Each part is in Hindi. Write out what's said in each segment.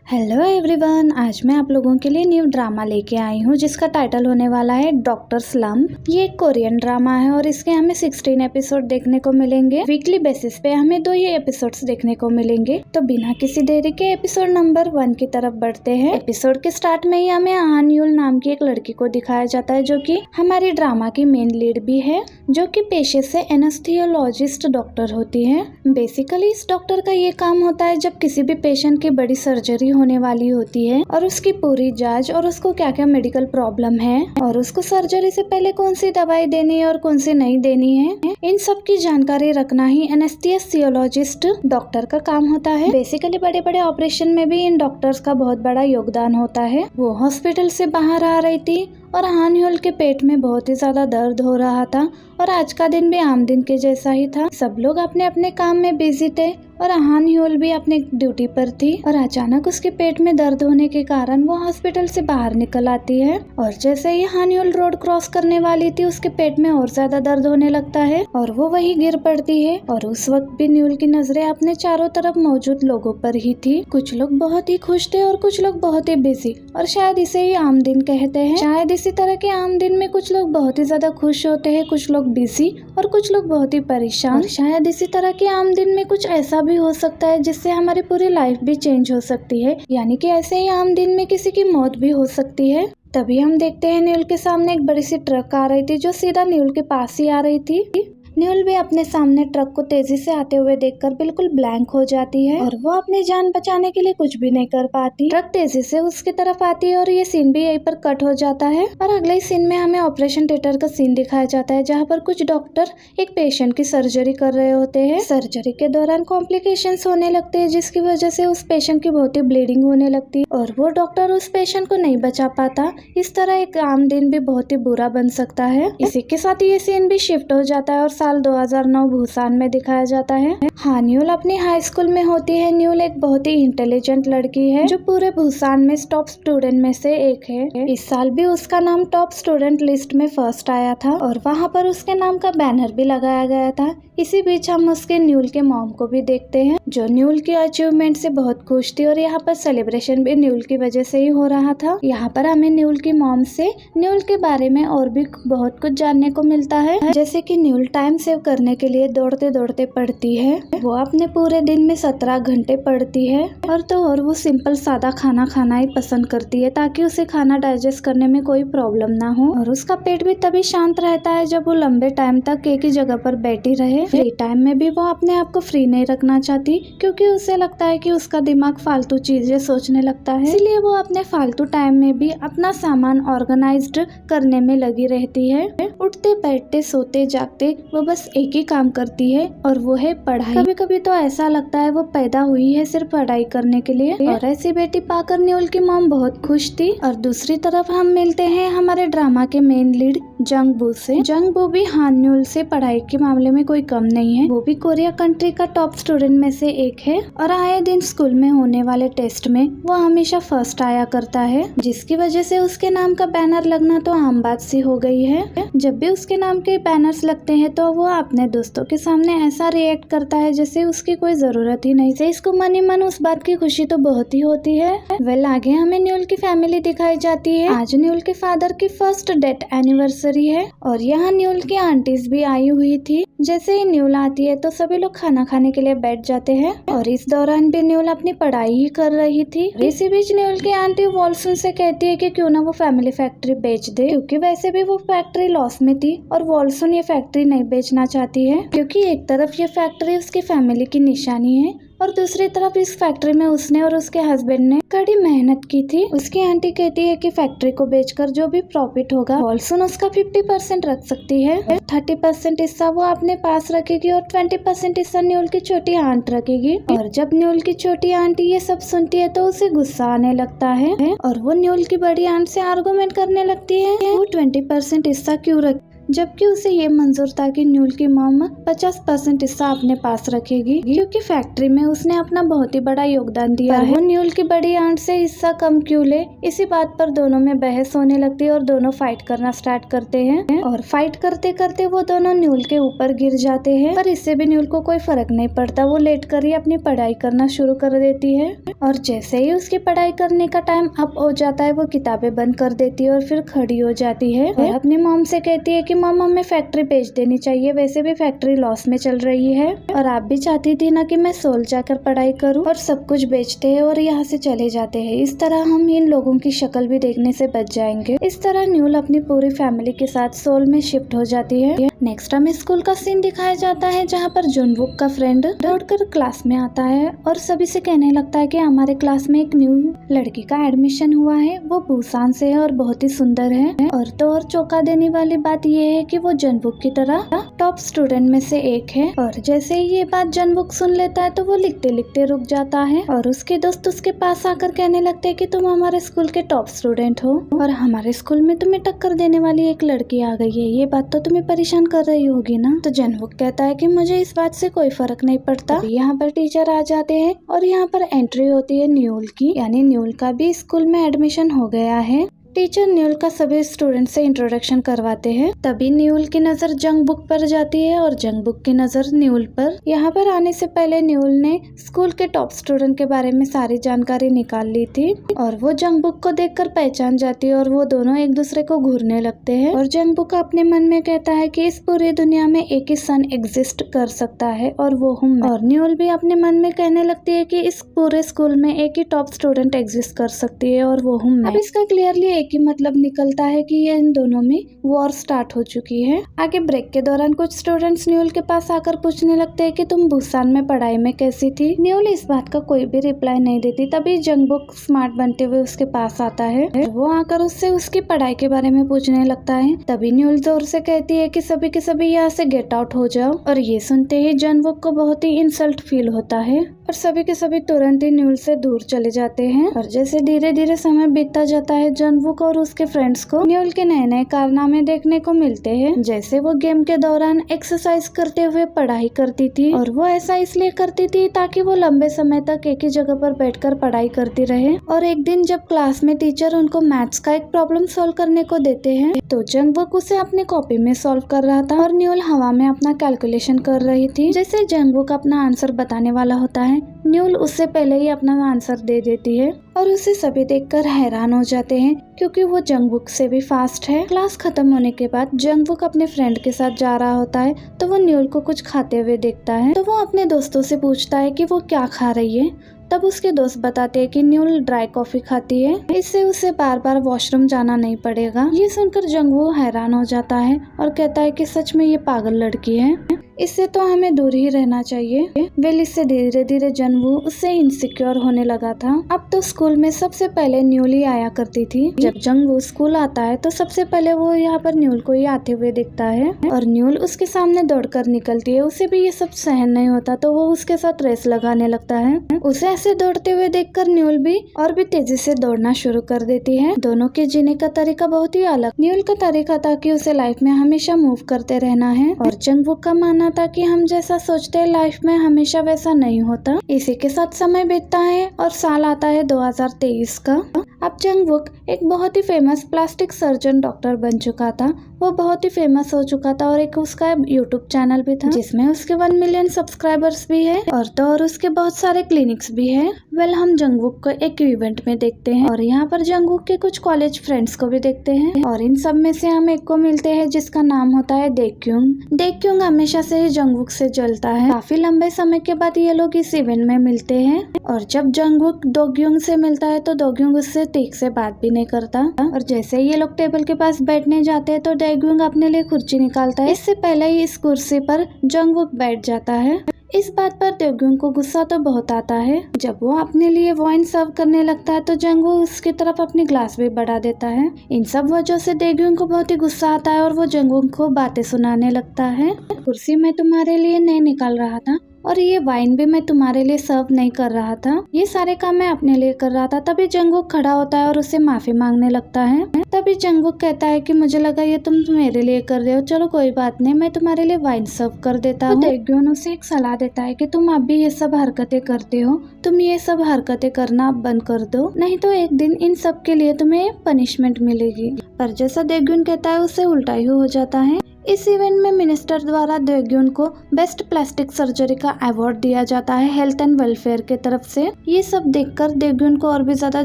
हेलो एवरीवन, आज मैं आप लोगों के लिए न्यू ड्रामा लेके आई हूँ जिसका टाइटल होने वाला है डॉक्टर स्लम्प। ये एक कोरियन ड्रामा है और इसके हमें 16 एपिसोड देखने को मिलेंगे। वीकली बेसिस पे हमें 2 ही एपिसोड्स देखने को मिलेंगे। तो बिना किसी देरी के एपिसोड नंबर 1 की तरफ बढ़ते हैं। एपिसोड के स्टार्ट में ही हमें हान यूल नाम की एक लड़की को दिखाया जाता है जो की हमारी ड्रामा की मेन लीड भी है, जो की पेशे से एनेस्थीसियोलॉजिस्ट डॉक्टर होती है। बेसिकली इस डॉक्टर का ये काम होता है जब किसी भी पेशेंट की बड़ी सर्जरी होने वाली होती है और उसकी पूरी जांच और उसको क्या क्या मेडिकल प्रॉब्लम है और उसको सर्जरी से पहले कौन सी दवाई देनी है और कौन सी नहीं देनी है, इन सब की जानकारी रखना ही एनेस्थीसियोलॉजिस्ट डॉक्टर का काम होता है। बेसिकली बड़े बड़े ऑपरेशन में भी इन डॉक्टर्स का बहुत बड़ा योगदान होता है। वो हॉस्पिटल से बाहर आ रही थी और हान यूल के पेट में बहुत ही ज्यादा दर्द हो रहा था और आज का दिन भी आम दिन के जैसा ही था। सब लोग अपने अपने काम में बिजी थे और हान यूल भी अपनी ड्यूटी पर थी और अचानक उसके पेट में दर्द होने के कारण वो हॉस्पिटल से बाहर निकल आती है और जैसे ही हान यूल रोड क्रॉस करने वाली थी उसके पेट में और ज्यादा दर्द होने लगता है और वो वही गिर पड़ती है। और उस वक्त भी न्यूल की नजरें अपने चारों तरफ मौजूद लोगों पर ही थी। कुछ लोग बहुत ही खुश थे और कुछ लोग बहुत ही बिजी, और शायद इसे ही आम दिन कहते हैं। शायद इसी तरह के आम दिन में कुछ लोग बहुत ही ज्यादा खुश होते हैं, कुछ लोग बिजी और कुछ लोग बहुत ही परेशान। शायद इसी तरह के आम दिन में कुछ ऐसा भी हो सकता है जिससे हमारी पूरी लाइफ भी चेंज हो सकती है, यानी कि ऐसे ही आम दिन में किसी की मौत भी हो सकती है। तभी हम देखते हैं न्यूल के सामने एक बड़ी सी ट्रक आ रही थी जो सीधा न्यूल के पास ही आ रही थी। न्यूल भी अपने सामने ट्रक को तेजी से आते हुए देखकर बिल्कुल ब्लैंक हो जाती है और वो अपनी जान बचाने के लिए कुछ भी नहीं कर पाती। ट्रक तेजी से उसकी तरफ आती है और ये सीन भी यहीं पर कट हो जाता है और अगले सीन में हमें ऑपरेशन थिएटर का सीन दिखाया जाता है जहाँ पर कुछ डॉक्टर एक पेशेंट की सर्जरी कर रहे होते हैं। सर्जरी के दौरान कॉम्प्लिकेशंस होने लगते हैं जिसकी वजह से उस पेशेंट की बहुत ही ब्लीडिंग होने लगती है और वो डॉक्टर उस पेशेंट को नहीं बचा पाता। इस तरह एक आम दिन भी बहुत ही बुरा बन सकता है। इसी के साथ ये सीन भी शिफ्ट हो जाता है और साल 2009 बुसान में दिखाया जाता है। हान यूल अपनी हाई स्कूल में होती है। न्यूल एक बहुत ही इंटेलिजेंट लड़की है जो पूरे बुसान में टॉप स्टूडेंट में से एक है। इस साल भी उसका नाम टॉप स्टूडेंट लिस्ट में फर्स्ट आया था और वहाँ पर उसके नाम का बैनर भी लगाया गया था। इसी बीच हम उसके न्यूल के मॉम को भी देखते हैं जो न्यूल की अचीवमेंट से बहुत खुश थी और यहाँ पर सेलिब्रेशन भी न्यूल की वजह से ही हो रहा था। यहाँ पर हमें न्यूल की मॉम से न्यूल के बारे में और भी बहुत कुछ जानने को मिलता है, जैसे कि न्यूल टाइम सेव करने के लिए दौड़ते दौड़ते पढ़ती है। वो अपने पूरे दिन में 17 घंटे पढ़ती है और वो सिंपल सादा खाना खाना ही पसंद करती है ताकि उसे खाना डाइजेस्ट करने में कोई प्रॉब्लम ना हो। और उसका पेट भी तभी शांत रहता है जब वो लंबे टाइम तक एक ही जगह पर बैठी रहे। फ्री टाइम में भी वो अपने आप को फ्री नहीं रखना चाहती क्योंकि उसे लगता है कि उसका दिमाग फालतू चीजें सोचने लगता है, इसलिए वो अपने फालतू टाइम में भी अपना सामान ऑर्गेनाइज्ड करने में लगी रहती है। उठते बैठते सोते जागते वो बस एक ही काम करती है और वो है पढ़ाई। कभी कभी तो ऐसा लगता है वो पैदा हुई है सिर्फ पढ़ाई करने के लिए। और ऐसी बेटी पाकर न्यूल की मॉम बहुत खुश थी। और दूसरी तरफ हम मिलते हैं हमारे ड्रामा के मेन लीड जंगबू से। जंगबू भी हान यूल से पढ़ाई के मामले में कोई कम नहीं है। वो भी कोरिया कंट्री का टॉप स्टूडेंट में से एक है और आए दिन स्कूल में होने वाले टेस्ट में वो हमेशा फर्स्ट आया करता है, जिसकी वजह से उसके नाम का बैनर लगना तो आम बात सी हो गई है। जब भी उसके नाम के बैनर्स लगते हैं तो वो अपने दोस्तों के सामने ऐसा रिएक्ट करता है जैसे उसकी कोई जरूरत ही नहीं है। इसको मन ही मन उस बात की खुशी तो बहुत ही होती है। वेल आगे हमें न्यूल की फैमिली दिखाई जाती है। आज न्यूल के फादर की फर्स्ट डेथ एनिवर्सरी है और यहाँ न्यूल की आंटीज भी आई हुई थी। जैसे ही न्यूल आती है तो सभी लोग खाना खाने के लिए बैठ जाते हैं और इस दौरान भी न्यूल अपनी पढ़ाई ही कर रही थी। इसी बीच न्यूल की आंटी वॉल्सन से कहती है कि क्यों ना वो फैमिली फैक्ट्री बेच दे, क्योंकि वैसे भी वो फैक्ट्री लॉस में थी और वॉल्सन ये फैक्ट्री नहीं बेचना चाहती है क्योंकि एक तरफ ये फैक्ट्री उसकी फैमिली की निशानी है और दूसरी तरफ इस फैक्ट्री में उसने और उसके हस्बैंड ने कड़ी मेहनत की थी। उसकी आंटी कहती है कि फैक्ट्री को बेचकर जो भी प्रॉफिट होगा वॉल्सन उसका 50% रख सकती है। 30% हिस्सा वो अपने पास रखेगी और 20% हिस्सा न्यूल की छोटी आंट रखेगी। और जब न्यूल की छोटी आंटी ये सब सुनती है तो उसे गुस्सा आने लगता है और वो न्यूल की बड़ी आंट से आर्गुमेंट करने लगती है वो 20% हिस्सा क्यों जबकि उसे ये मंजूर था कि न्यूल की मॉम 50% हिस्सा अपने पास रखेगी, क्योंकि फैक्ट्री में उसने अपना बहुत ही बड़ा योगदान दिया है। वो न्यूल की बड़ी आंट से हिस्सा कम क्यों ले, इसी बात पर दोनों में बहस होने लगती है और दोनों फाइट करना स्टार्ट करते हैं। और फाइट करते करते वो दोनों न्यूल के ऊपर गिर जाते हैं, पर इससे भी न्यूल को कोई फर्क नहीं पड़ता। वो लेट कर ही अपनी पढ़ाई करना शुरू कर देती है और जैसे ही उसकी पढ़ाई करने का टाइम अप हो जाता है, वो किताबें बंद कर देती है और फिर खड़ी हो जाती है और अपनी मॉम से कहती है कि मॉम, हमें फैक्ट्री बेच देनी चाहिए, वैसे भी फैक्ट्री लॉस में चल रही है और आप भी चाहती थी ना कि मैं सोल जाकर पढ़ाई करूं। और सब कुछ बेचते हैं और यहाँ से चले जाते हैं। इस तरह हम इन लोगों की शक्ल भी देखने से बच जाएंगे। इस तरह न्यूल अपनी पूरी फैमिली के साथ सोल में शिफ्ट हो जाती है। नेक्स्ट हमें स्कूल का सीन दिखाया जाता है, जहाँ पर जुनवुक का फ्रेंड दौड़कर क्लास में आता है और सभी से कहने लगता है कि हमारे क्लास में एक न्यू लड़की का एडमिशन हुआ है, वो बुसान से है और बहुत ही सुंदर है। और तो और चौंका देने वाली बात ये है कि वो जनवुक की तरह टॉप स्टूडेंट में से एक है। और जैसे ही ये बात जनवुक सुन लेता है तो वो लिखते लिखते रुक जाता है और उसके दोस्त उसके पास आकर कहने लगते हैं कि तुम हमारे स्कूल के टॉप स्टूडेंट हो और हमारे स्कूल में तुम्हें टक्कर देने वाली एक लड़की आ गई है, ये बात तो तुम्हें परेशान कर रही होगी ना। तो जनवुक कहता है कि मुझे इस बात से कोई फर्क नहीं पड़ता। यहाँ पर टीचर आ जाते हैं और यहाँ पर एंट्री होती है न्यूल की, यानी न्यूल का भी स्कूल में एडमिशन हो गया है। टीचर न्यूल का सभी स्टूडेंट से इंट्रोडक्शन करवाते हैं। तभी न्यूल की नजर जंगबुक पर जाती है और जंगबुक की नजर न्यूल पर। यहाँ पर आने से पहले न्यूल ने स्कूल के टॉप स्टूडेंट के बारे में सारी जानकारी निकाल ली थी और वो जंगबुक को देखकर पहचान जाती है और वो दोनों एक दूसरे को घूरने लगते हैं। और जंगबुक अपने मन में कहता है कि इस पूरी दुनिया में एक ही सन एग्जिस्ट कर सकता है और वो हूँ मैं। और न्यूल भी अपने मन में कहने लगती है कि इस पूरे स्कूल में एक ही टॉप स्टूडेंट एग्जिस्ट कर सकती है और वो हूँ मैं। अब इसका क्लियरली एक ही मतलब निकलता है कि ये इन दोनों में वॉर स्टार्ट हो चुकी है। आगे ब्रेक के दौरान कुछ स्टूडेंट्स न्यूल के पास आकर पूछने लगते हैं कि तुम बुसान में पढ़ाई में कैसी थी। न्यूल इस बात का कोई भी रिप्लाई नहीं देती। तभी जंगबुक स्मार्ट बनते हुए उसके पास आता है। वो आकर उससे उसकी पढ़ाई के बारे में पूछने लगता है। तभी न्यूल जोर से कहती है कि सभी के सभी यहाँ से गेट आउट हो जाओ। और ये सुनते ही जंगबुक को बहुत ही इंसल्ट फील होता है और सभी के सभी तुरंत ही न्यूल से दूर चले जाते हैं। और जैसे धीरे धीरे समय बीतता जाता है, जंगबुक और उसके फ्रेंड्स को न्यूल के नए नए कारनामे देखने को मिलते हैं। जैसे वो गेम के दौरान एक्सरसाइज करते हुए पढ़ाई करती थी और वो ऐसा इसलिए करती थी ताकि वो लंबे समय तक एक ही जगह पर बैठकर पढ़ाई करती रहे। और एक दिन जब क्लास में टीचर उनको मैथ्स का एक प्रॉब्लम सॉल्व करने को देते हैं तो जंगबुक उसे अपनी कॉपी में सॉल्व कर रहा था और न्यूल हवा में अपना कैलकुलेशन कर रही थी। जैसे जंगबुक अपना आंसर बताने वाला होता है, न्यूल उससे पहले ही अपना आंसर दे देती है और उसे सभी देखकर हैरान हो जाते हैं क्योंकि वो जंगबुक से भी फास्ट है। क्लास खत्म होने के बाद जंगबुक अपने फ्रेंड के साथ जा रहा होता है तो वो न्यूल को कुछ खाते हुए देखता है। तो वो अपने दोस्तों से पूछता है कि वो क्या खा रही है। तब उसके दोस्त बताते हैं कि न्यूल ड्राई कॉफी खाती है, इससे उसे बार बार वॉशरूम जाना नहीं पड़ेगा। ये सुनकर जंगबुक हैरान हो जाता है और कहता है कि सच में ये पागल लड़की है, इससे तो हमें दूर ही रहना चाहिए। वेल इससे धीरे धीरे जंगबुक उससे इनसिक्योर होने लगा था। अब तो स्कूल में सबसे पहले न्यूल ही आया करती थी। जब जंगबुक स्कूल आता है तो सबसे पहले वो यहाँ पर न्यूल को ही आते हुए दिखता है और न्यूल उसके सामने दौड़कर निकलती है। उसे भी ये सब सहन नहीं होता तो वो उसके साथ रेस लगाने लगता है। उसे ऐसे दौड़ते हुए देखकर न्यूल भी और भी तेजी से दौड़ना शुरू कर देती है। दोनों के जीने का तरीका बहुत ही अलग। न्यूल का तरीका था कि उसे लाइफ में हमेशा मूव करते रहना है और जंगबुक का मानना था कि हम जैसा सोचते हैं लाइफ में हमेशा वैसा नहीं होता। इसी के साथ समय बीतता है और साल आता है 2023 का। अब जंगबुक एक बहुत ही फेमस प्लास्टिक सर्जन डॉक्टर बन चुका था। वो बहुत ही फेमस हो चुका था और एक उसका यूट्यूब चैनल भी था जिसमें उसके 1 मिलियन सब्सक्राइबर्स भी है और तो और उसके बहुत सारे क्लिनिक्स भी है। वेल हम जंगबुक को एक इवेंट में देखते हैं और यहाँ पर जंगबुक के कुछ कॉलेज फ्रेंड्स को भी देखते हैं और इन सब में से हम एक को मिलते हैं जिसका नाम होता है डेक्यूंग। डेक्यूंग हमेशा से ही जंगबुक से जलता है। काफी लंबे समय के बाद ये लोग इस इवेंट में मिलते हैं और जब जंगबुक दोग्यूंग से मिलता है तो दोग्यूंग उससे ठीक से बात भी नहीं करता और जैसे ये लोग टेबल के पास बैठने जाते हैं तो डेग्यूंग अपने लिए कुर्सी निकालता है। इससे पहले ही इस कुर्सी पर जंगबुक बैठ जाता है। इस बात पर दोग्यूंग को गुस्सा तो बहुत आता है। जब वो अपने लिए वाइन सर्व करने लगता है तो जंगबुक उसकी तरफ अपनी ग्लास भी बढ़ा देता है। इन सब वजह से दोग्यूंग को बहुत ही गुस्सा आता है और वो जंगबुक को बातें सुनाने लगता है। कुर्सी मैं तुम्हारे लिए नहीं निकाल रहा था और ये वाइन भी मैं तुम्हारे लिए सर्व नहीं कर रहा था, ये सारे काम मैं अपने लिए कर रहा था। तभी जंगकुक खड़ा होता है और उससे माफी मांगने लगता है। तभी जंगकुक कहता है कि मुझे लगा ये तुम मेरे लिए कर रहे हो, चलो कोई बात नहीं, मैं तुम्हारे लिए वाइन सर्व कर देता हूँ। डेग्यून उसे एक सलाह देता है कि तुम अब भी ये सब हरकतें करते हो, तुम ये सब हरकतें करना अब बंद कर दो, नहीं तो एक दिन इन सब के लिए तुम्हें पनिशमेंट मिलेगी। पर जैसा डेग्यून कहता है उससे उल्टा ही हो जाता है। इस इवेंट में मिनिस्टर द्वारा डेग्यून को बेस्ट प्लास्टिक सर्जरी का अवार्ड दिया जाता है हेल्थ एंड वेलफेयर के तरफ से। ये सब देखकर डेग्यून को और भी ज्यादा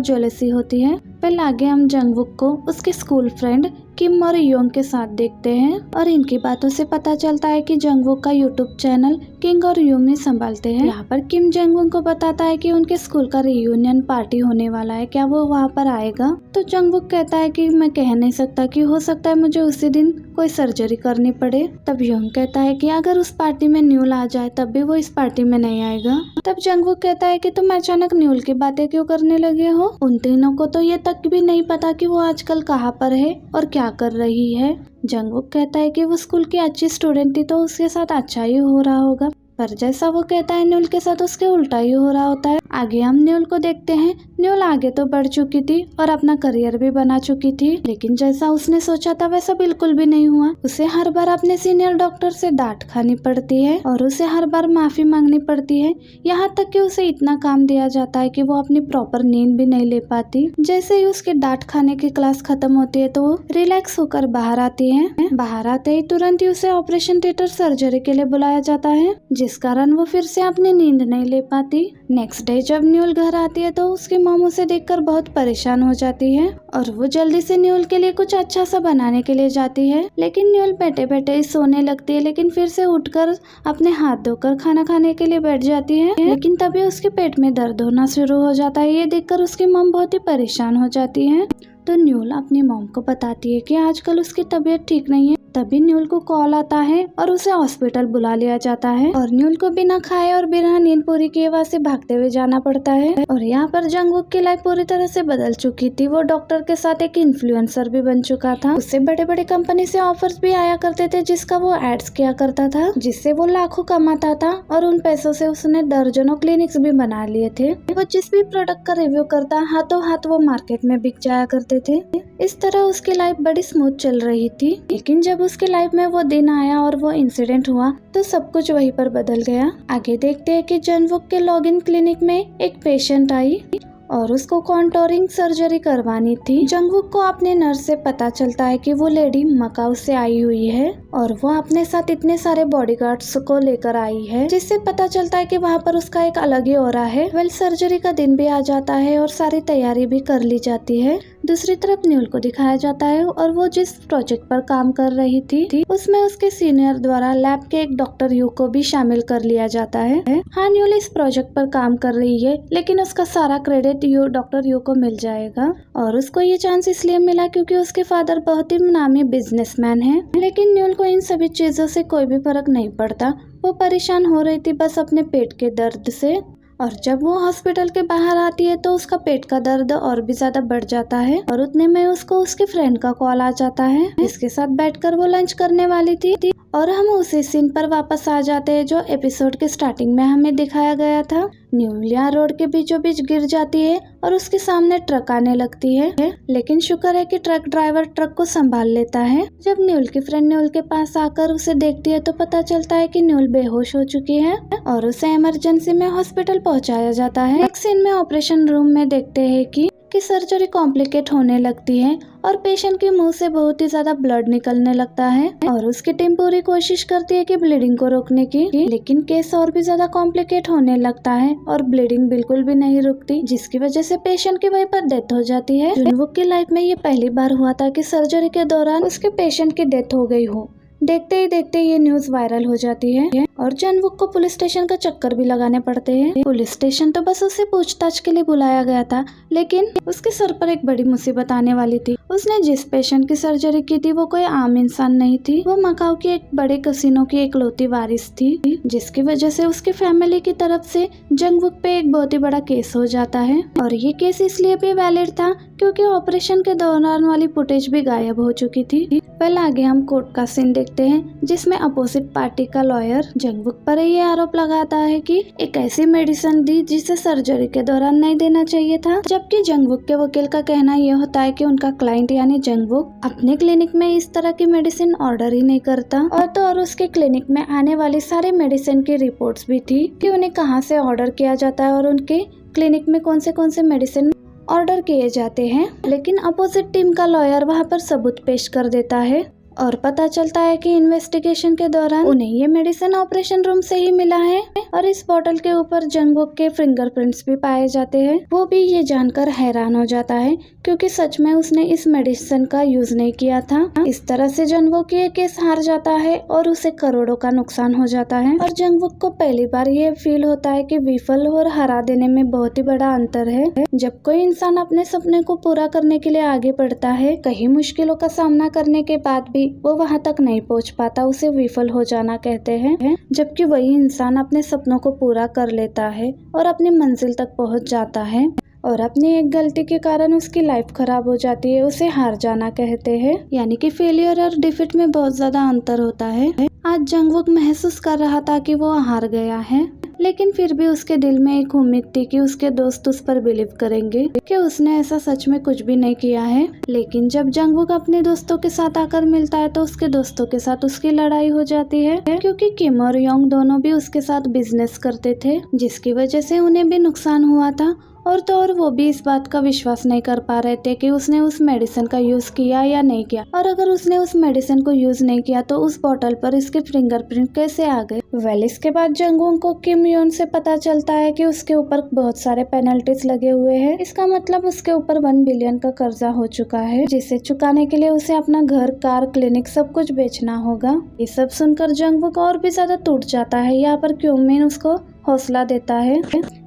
जेलसी होती है। फिर आगे हम जंगकुक को उसके स्कूल फ्रेंड किम और योंग के साथ देखते हैं और इनकी बातों से पता चलता है कि जंगकुक का यूट्यूब चैनल किंग और योंग ही संभालते हैं। यहाँ पर किम जंगकुक को बताता है कि उनके स्कूल का रियूनियन पार्टी होने वाला है, क्या वो वहाँ पर आएगा। तो जंगकुक कहता है कि मैं कह नहीं सकता, कि हो सकता है मुझे उसी दिन कोई सर्जरी करनी पड़े। तब योंग कहता है कि अगर उस पार्टी में न्यूल आ जाए तब भी वो इस पार्टी में नहीं आएगा। तब जंगकुक कहता है कि तुम अचानक न्यूल की बातें क्यों करने लगे हो, उन तीनों को तो ये तक भी नहीं पता कि वो आजकल कहाँ पर है और क्या कर रही है। जंगकुक कहता है कि वो स्कूल की अच्छी स्टूडेंट थी तो उसके साथ अच्छा ही हो रहा होगा, पर जैसा वो कहता है न्यूल के साथ उसके उल्टा ही हो रहा होता है। आगे हम न्यूल को देखते हैं। न्यूल आगे तो बढ़ चुकी थी और अपना करियर भी बना चुकी थी, लेकिन जैसा उसने सोचा था वैसा बिल्कुल भी नहीं हुआ। उसे हर बार अपने सीनियर डॉक्टर से डांट खानी पड़ती है और उसे हर बार माफी मांगनी पड़ती है, यहाँ तक कि उसे इतना काम दिया जाता है कि वो अपनी प्रॉपर नींद भी नहीं ले पाती। जैसे ही उसके डांट खाने की क्लास खत्म होती है तो वो रिलैक्स होकर बाहर आती है। बाहर आते ही तुरंत ही उसे ऑपरेशन थिएटर सर्जरी के लिए बुलाया जाता है, जिस कारण वो फिर से अपनी नींद नहीं ले पाती। नेक्स्ट डे जब न्यूल घर आती है तो उसकी मॉम उसे देखकर बहुत परेशान हो जाती है और वो जल्दी से न्यूल के लिए कुछ अच्छा सा बनाने के लिए जाती है, लेकिन न्यूल बैठे बैठे ही सोने लगती है, लेकिन फिर से उठकर अपने हाथ धोकर खाना खाने के लिए बैठ जाती है। लेकिन तभी उसके पेट में दर्द होना शुरू हो जाता है। ये देखकर उसकी मॉम बहुत ही परेशान हो जाती है। तो न्यूल अपनी मॉम को बताती है कि आजकल उसकी तबीयत ठीक नहीं है। तभी न्यूल को कॉल आता है और उसे हॉस्पिटल बुला लिया जाता है और न्यूल को बिना खाए और बिना नींद पूरी किए वहाँ से भागते हुए जाना पड़ता है। और यहाँ पर जंगकुक की लाइफ पूरी तरह से बदल चुकी थी। वो डॉक्टर के साथ एक इन्फ्लुएंसर भी बन चुका था। उससे बड़े बड़े कंपनी से ऑफर्स भी आया करते थे जिसका वो एड्स किया करता था, जिससे वो लाखों कमाता था और उन पैसों से उसने दर्जनों क्लिनिक्स भी बना लिए थे। वो जिस भी प्रोडक्ट का रिव्यू करता हाथों हाथ वो मार्केट में बिक जाया करते थे। इस तरह उसकी लाइफ बड़ी स्मूथ चल रही थी। लेकिन जब उसकी लाइफ में वो दिन आया और वो इंसिडेंट हुआ तो सब कुछ वहीं पर बदल गया। आगे देखते हैं कि जंगकुक के लॉगिन क्लिनिक में एक पेशेंट आई और उसको कॉन्टोरिंग सर्जरी करवानी थी। जंगकुक को अपने नर्स से पता चलता है कि वो लेडी मकाऊ से आई हुई है और वो अपने साथ इतने सारे बॉडीगार्ड्स को लेकर आई है, जिससे पता चलता है कि वहाँ पर उसका एक अलग ही ऑरा है। वेल सर्जरी का दिन भी आ जाता है और सारी तैयारी भी कर ली जाती है। दूसरी तरफ न्यूल को दिखाया जाता है और वो जिस प्रोजेक्ट पर काम कर रही थी उसमें उसके सीनियर द्वारा लैब के एक डॉक्टर यू को भी शामिल कर लिया जाता है। हाँ, न्यूल इस प्रोजेक्ट पर काम कर रही है, लेकिन उसका सारा क्रेडिट डॉक्टर यू को मिल जाएगा और उसको ये चांस इसलिए मिला क्योंकि उसके फादर बहुत ही नामी बिजनेसमैन है। लेकिन न्यूल को इन सभी चीजों से कोई भी फर्क नहीं पड़ता। वो परेशान हो रही थी बस अपने पेट के दर्द से, और जब वो हॉस्पिटल के बाहर आती है तो उसका पेट का दर्द और भी ज्यादा बढ़ जाता है और उतने में उसको उसके फ्रेंड का कॉल आ जाता है, जिसके साथ बैठकर वो लंच करने वाली थी। और हम उसी सीन पर वापस आ जाते हैं जो एपिसोड के स्टार्टिंग में हमें दिखाया गया था। न्यूलिया रोड के बीचों बीच गिर जाती है और उसके सामने ट्रक आने लगती है, लेकिन शुक्र है कि ट्रक ड्राइवर ट्रक को संभाल लेता है। जब न्यूल की फ्रेंड न्यूल के पास आकर उसे देखती है तो पता चलता है कि न्यूल बेहोश हो चुकी है और उसे इमरजेंसी में हॉस्पिटल पहुंचाया जाता है। एक सीन में ऑपरेशन रूम में देखते हैं कि सर्जरी कॉम्प्लिकेट होने लगती है और पेशेंट के मुंह से बहुत ही ज्यादा ब्लड निकलने लगता है और उसकी टीम पूरी कोशिश करती है कि ब्लीडिंग को रोकने की, लेकिन केस और भी ज्यादा कॉम्प्लिकेट होने लगता है और ब्लीडिंग बिल्कुल भी नहीं रुकती, जिसकी वजह से पेशेंट की वहीं पर डेथ हो जाती है। जंगकुक की लाइफ में ये पहली बार हुआ था कि सर्जरी के दौरान उसके पेशेंट की डेथ हो गई हो। देखते ही देखते ये न्यूज वायरल हो जाती है और जंगकुक को पुलिस स्टेशन का चक्कर भी लगाने पड़ते हैं। पुलिस स्टेशन तो बस उसे पूछताछ के लिए बुलाया गया था, लेकिन उसके सर पर एक बड़ी मुसीबत आने वाली थी। उसने जिस पेशेंट की सर्जरी की थी वो कोई आम इंसान नहीं थी, वो मकाऊ की एक बड़े कसिनो की इकलौती वारिस थी, जिसकी वजह से उसकी फैमिली की तरफ से जंगकुक पे एक बहुत ही बड़ा केस हो जाता है। और ये केस इसलिए भी वैलिड था क्योंकि ऑपरेशन के दौरान वाली फुटेज भी गायब हो चुकी थी। पहले आगे हम कोर्ट का सीन देखते हैं जिसमें अपोजिट पार्टी का लॉयर जंगवुक पर ये आरोप लगाता है कि एक ऐसी मेडिसिन दी जिसे सर्जरी के दौरान नहीं देना चाहिए था, जबकि जंगवुक के वकील का कहना यह होता है कि उनका क्लाइंट यानी जंगवुक अपने क्लिनिक में इस तरह की मेडिसिन ऑर्डर ही नहीं करता। और उसके क्लिनिक में आने वाली सारी मेडिसिन की रिपोर्ट्स भी थी कि उन्हें कहाँ से ऑर्डर किया जाता है और उनके क्लिनिक में कौन से मेडिसिन ऑर्डर किए जाते हैं। लेकिन अपोजिट टीम का लॉयर वहां पर सबूत पेश कर देता है और पता चलता है कि इन्वेस्टिगेशन के दौरान उन्हें ये मेडिसिन ऑपरेशन रूम से ही मिला है और इस बोतल के ऊपर जंगवुक के फिंगरप्रिंट्स भी पाए जाते हैं। वो भी ये जानकर हैरान हो जाता है क्योंकि सच में उसने इस मेडिसिन का यूज नहीं किया था। इस तरह से जंगवुक ये केस हार जाता है और उसे करोड़ों का नुकसान हो जाता है। और जंगवुक को पहली बार ये फील होता है कि विफल और हरा देने में बहुत ही बड़ा अंतर है। जब कोई इंसान अपने सपने को पूरा करने के लिए आगे बढ़ता है, कई मुश्किलों का सामना करने के बाद भी वो वहां तक नहीं पहुंच पाता, उसे विफल हो जाना कहते हैं। जबकि वही इंसान अपने सपनों को पूरा कर लेता है और अपनी मंजिल तक पहुंच जाता है और अपनी एक गलती के कारण उसकी लाइफ खराब हो जाती है, उसे हार जाना कहते हैं। यानी कि फेलियर और डिफीट में बहुत ज्यादा अंतर होता है। आज जंगवुक महसूस कर रहा था कि वो हार गया है, लेकिन फिर भी उसके दिल में एक उम्मीद थी कि उसके दोस्त उस पर बिलीव करेंगे कि उसने ऐसा सच में कुछ भी नहीं किया है। लेकिन जब जंगवुक अपने दोस्तों के साथ आकर मिलता है तो उसके दोस्तों के साथ उसकी लड़ाई हो जाती है, क्योंकि किम और योंग दोनों भी उसके साथ बिजनेस करते थे, जिसकी वजह से उन्हें भी नुकसान हुआ था। और वो भी इस बात का विश्वास नहीं कर पा रहे थे कि उसने उस मेडिसिन का यूज किया या नहीं किया, और अगर उसने उस मेडिसिन को यूज नहीं किया तो उस बोतल पर इसके फिंगरप्रिंट कैसे आ गए। इसके बाद जंगवुक को किम योन से पता चलता है कि उसके ऊपर बहुत सारे पेनल्टीज लगे हुए हैं। इसका मतलब उसके ऊपर 1 बिलियन का कर्जा हो चुका है, जिसे चुकाने के लिए उसे अपना घर, कार, क्लिनिक सब कुछ बेचना होगा। ये सब सुनकर जंगवुक और भी ज्यादा टूट जाता है। यहाँ पर क्योमिन उसको हौसला देता है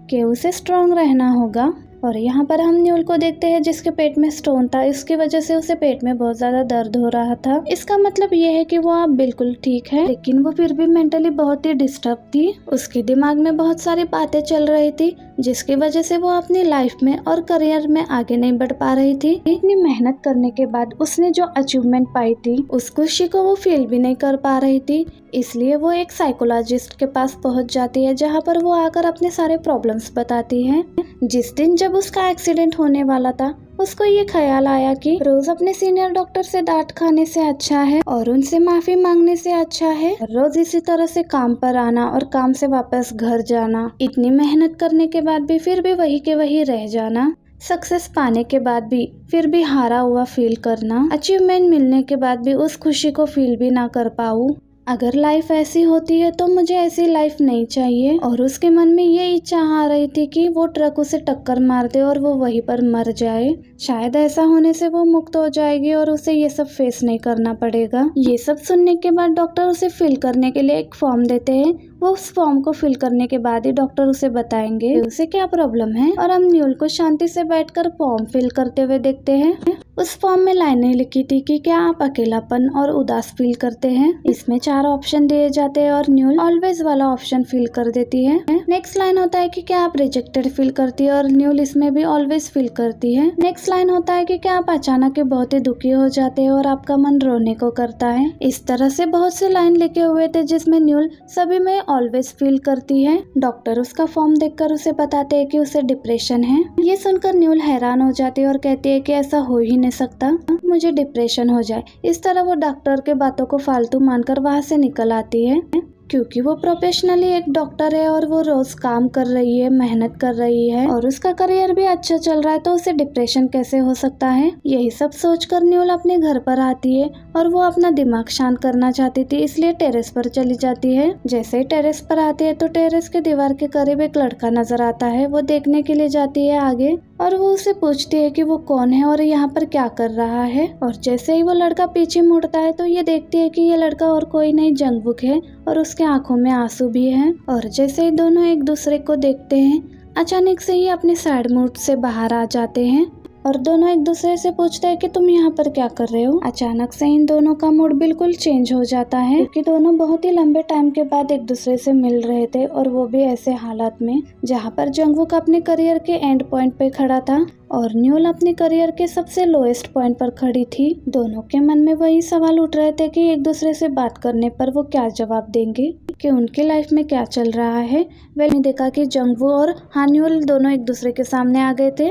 कि उसे स्ट्रांग रहना होगा। और यहाँ पर हम न्यूल को देखते हैं जिसके पेट में स्टोन था, इसकी वजह से उसे पेट में बहुत ज्यादा दर्द हो रहा था। इसका मतलब ये है कि वो अब बिल्कुल ठीक है, लेकिन वो फिर भी मेंटली बहुत ही डिस्टर्ब थी। उसके दिमाग में बहुत सारी बातें चल रही थी, जिसकी वजह से वो अपनी लाइफ में और करियर में आगे नहीं बढ़ पा रही थी। इतनी मेहनत करने के बाद उसने जो अचीवमेंट पाई थी, उस खुशी को वो फील भी नहीं कर पा रही थी। इसलिए वो एक साइकोलॉजिस्ट के पास पहुंच जाती है, जहां पर वो आकर अपने सारे प्रॉब्लम्स बताती है। जिस दिन जब उसका एक्सीडेंट होने वाला था, उसको ये ख्याल आया कि रोज अपने सीनियर डॉक्टर से डांट खाने से अच्छा है और उनसे माफी मांगने से अच्छा है रोज इसी तरह से काम पर आना और काम से वापस घर जाना। इतनी मेहनत करने के बाद भी फिर भी वही के वही रह जाना, सक्सेस पाने के बाद भी फिर भी हारा हुआ फील करना, अचीवमेंट मिलने के बाद भी उस खुशी को फील भी ना कर पाऊँ। अगर लाइफ ऐसी होती है तो मुझे ऐसी लाइफ नहीं चाहिए। और उसके मन में ये इच्छा आ रही थी कि वो ट्रक उसे टक्कर मार दे और वो वहीं पर मर जाए। शायद ऐसा होने से वो मुक्त हो जाएगी और उसे ये सब फेस नहीं करना पड़ेगा। ये सब सुनने के बाद डॉक्टर उसे फिल करने के लिए एक फॉर्म देते हैं। वो उस फॉर्म को फिल करने के बाद ही डॉक्टर उसे बताएंगे कि उसे क्या प्रॉब्लम है। और हम न्यूल को शांति से बैठकर फॉर्म फिल करते हुए देखते हैं। उस फॉर्म में लाइनें लिखी थी कि क्या आप अकेलापन और उदास फील करते हैं। इसमें 4 ऑप्शन दिए जाते हैं और न्यूल ऑलवेज वाला ऑप्शन फिल कर देती है। नेक्स्ट लाइन होता है कि क्या आप रिजेक्टेड फील करती है और न्यूल इसमें भी ऑलवेज फील करती है। नेक्स्ट लाइन होता है कि क्या आप अचानक बहुत ही दुखी हो जाते हैं और आपका मन रोने को करता है। इस तरह से बहुत से लाइन लिखे हुए थे जिसमें न्यूल सभी में ऑलवेज फील करती है। डॉक्टर उसका फॉर्म देखकर उसे बताते हैं कि उसे डिप्रेशन है। ये सुनकर न्यूल हैरान हो जाती है और कहती है कि ऐसा हो ही नहीं सकता, मुझे डिप्रेशन हो जाए। इस तरह वो डॉक्टर के बातों को फालतू मानकर वहाँ से निकल आती है, क्योंकि वो प्रोफेशनली एक डॉक्टर है और वो रोज काम कर रही है, मेहनत कर रही है और उसका करियर भी अच्छा चल रहा है, तो उसे डिप्रेशन कैसे हो सकता है। यही सब सोचकर न्यूल अपने घर पर आती है और वो अपना दिमाग शांत करना चाहती थी, इसलिए टेरेस पर चली जाती है। जैसे ही टेरेस पर आती है तो टेरेस के दीवार के करीब एक लड़का नजर आता है। वो देखने के लिए जाती है आगे और वो उसे पूछती है कि वो कौन है और यहाँ पर क्या कर रहा है। और जैसे ही वो लड़का पीछे मुड़ता है तो ये देखती है कि ये लड़का और कोई नहीं जंगवुक है और उसके आंखों में आंसू भी हैं। और जैसे ही दोनों एक दूसरे को देखते हैं, अचानक से ही अपने सैड मूड से बाहर आ जाते हैं और दोनों एक दूसरे से पूछते हैं कि तुम यहाँ पर क्या कर रहे हो। अचानक से इन दोनों का मूड बिल्कुल चेंज हो जाता है, क्योंकि दोनों बहुत ही लंबे टाइम के बाद एक दूसरे से मिल रहे थे और वो भी ऐसे हालात में जहाँ पर जंगवुक अपने करियर के एंड पॉइंट पे खड़ा था और न्यूल अपने करियर के सबसे लोएस्ट पॉइंट पर खड़ी थी। दोनों के मन में वही सवाल उठ रहे थे कि एक दूसरे से बात करने पर वो क्या जवाब देंगे, कि उनकी लाइफ में क्या चल रहा है। मैंने देखा कि जंगवू और हान्यूल दोनों एक दूसरे के सामने आ गए थे।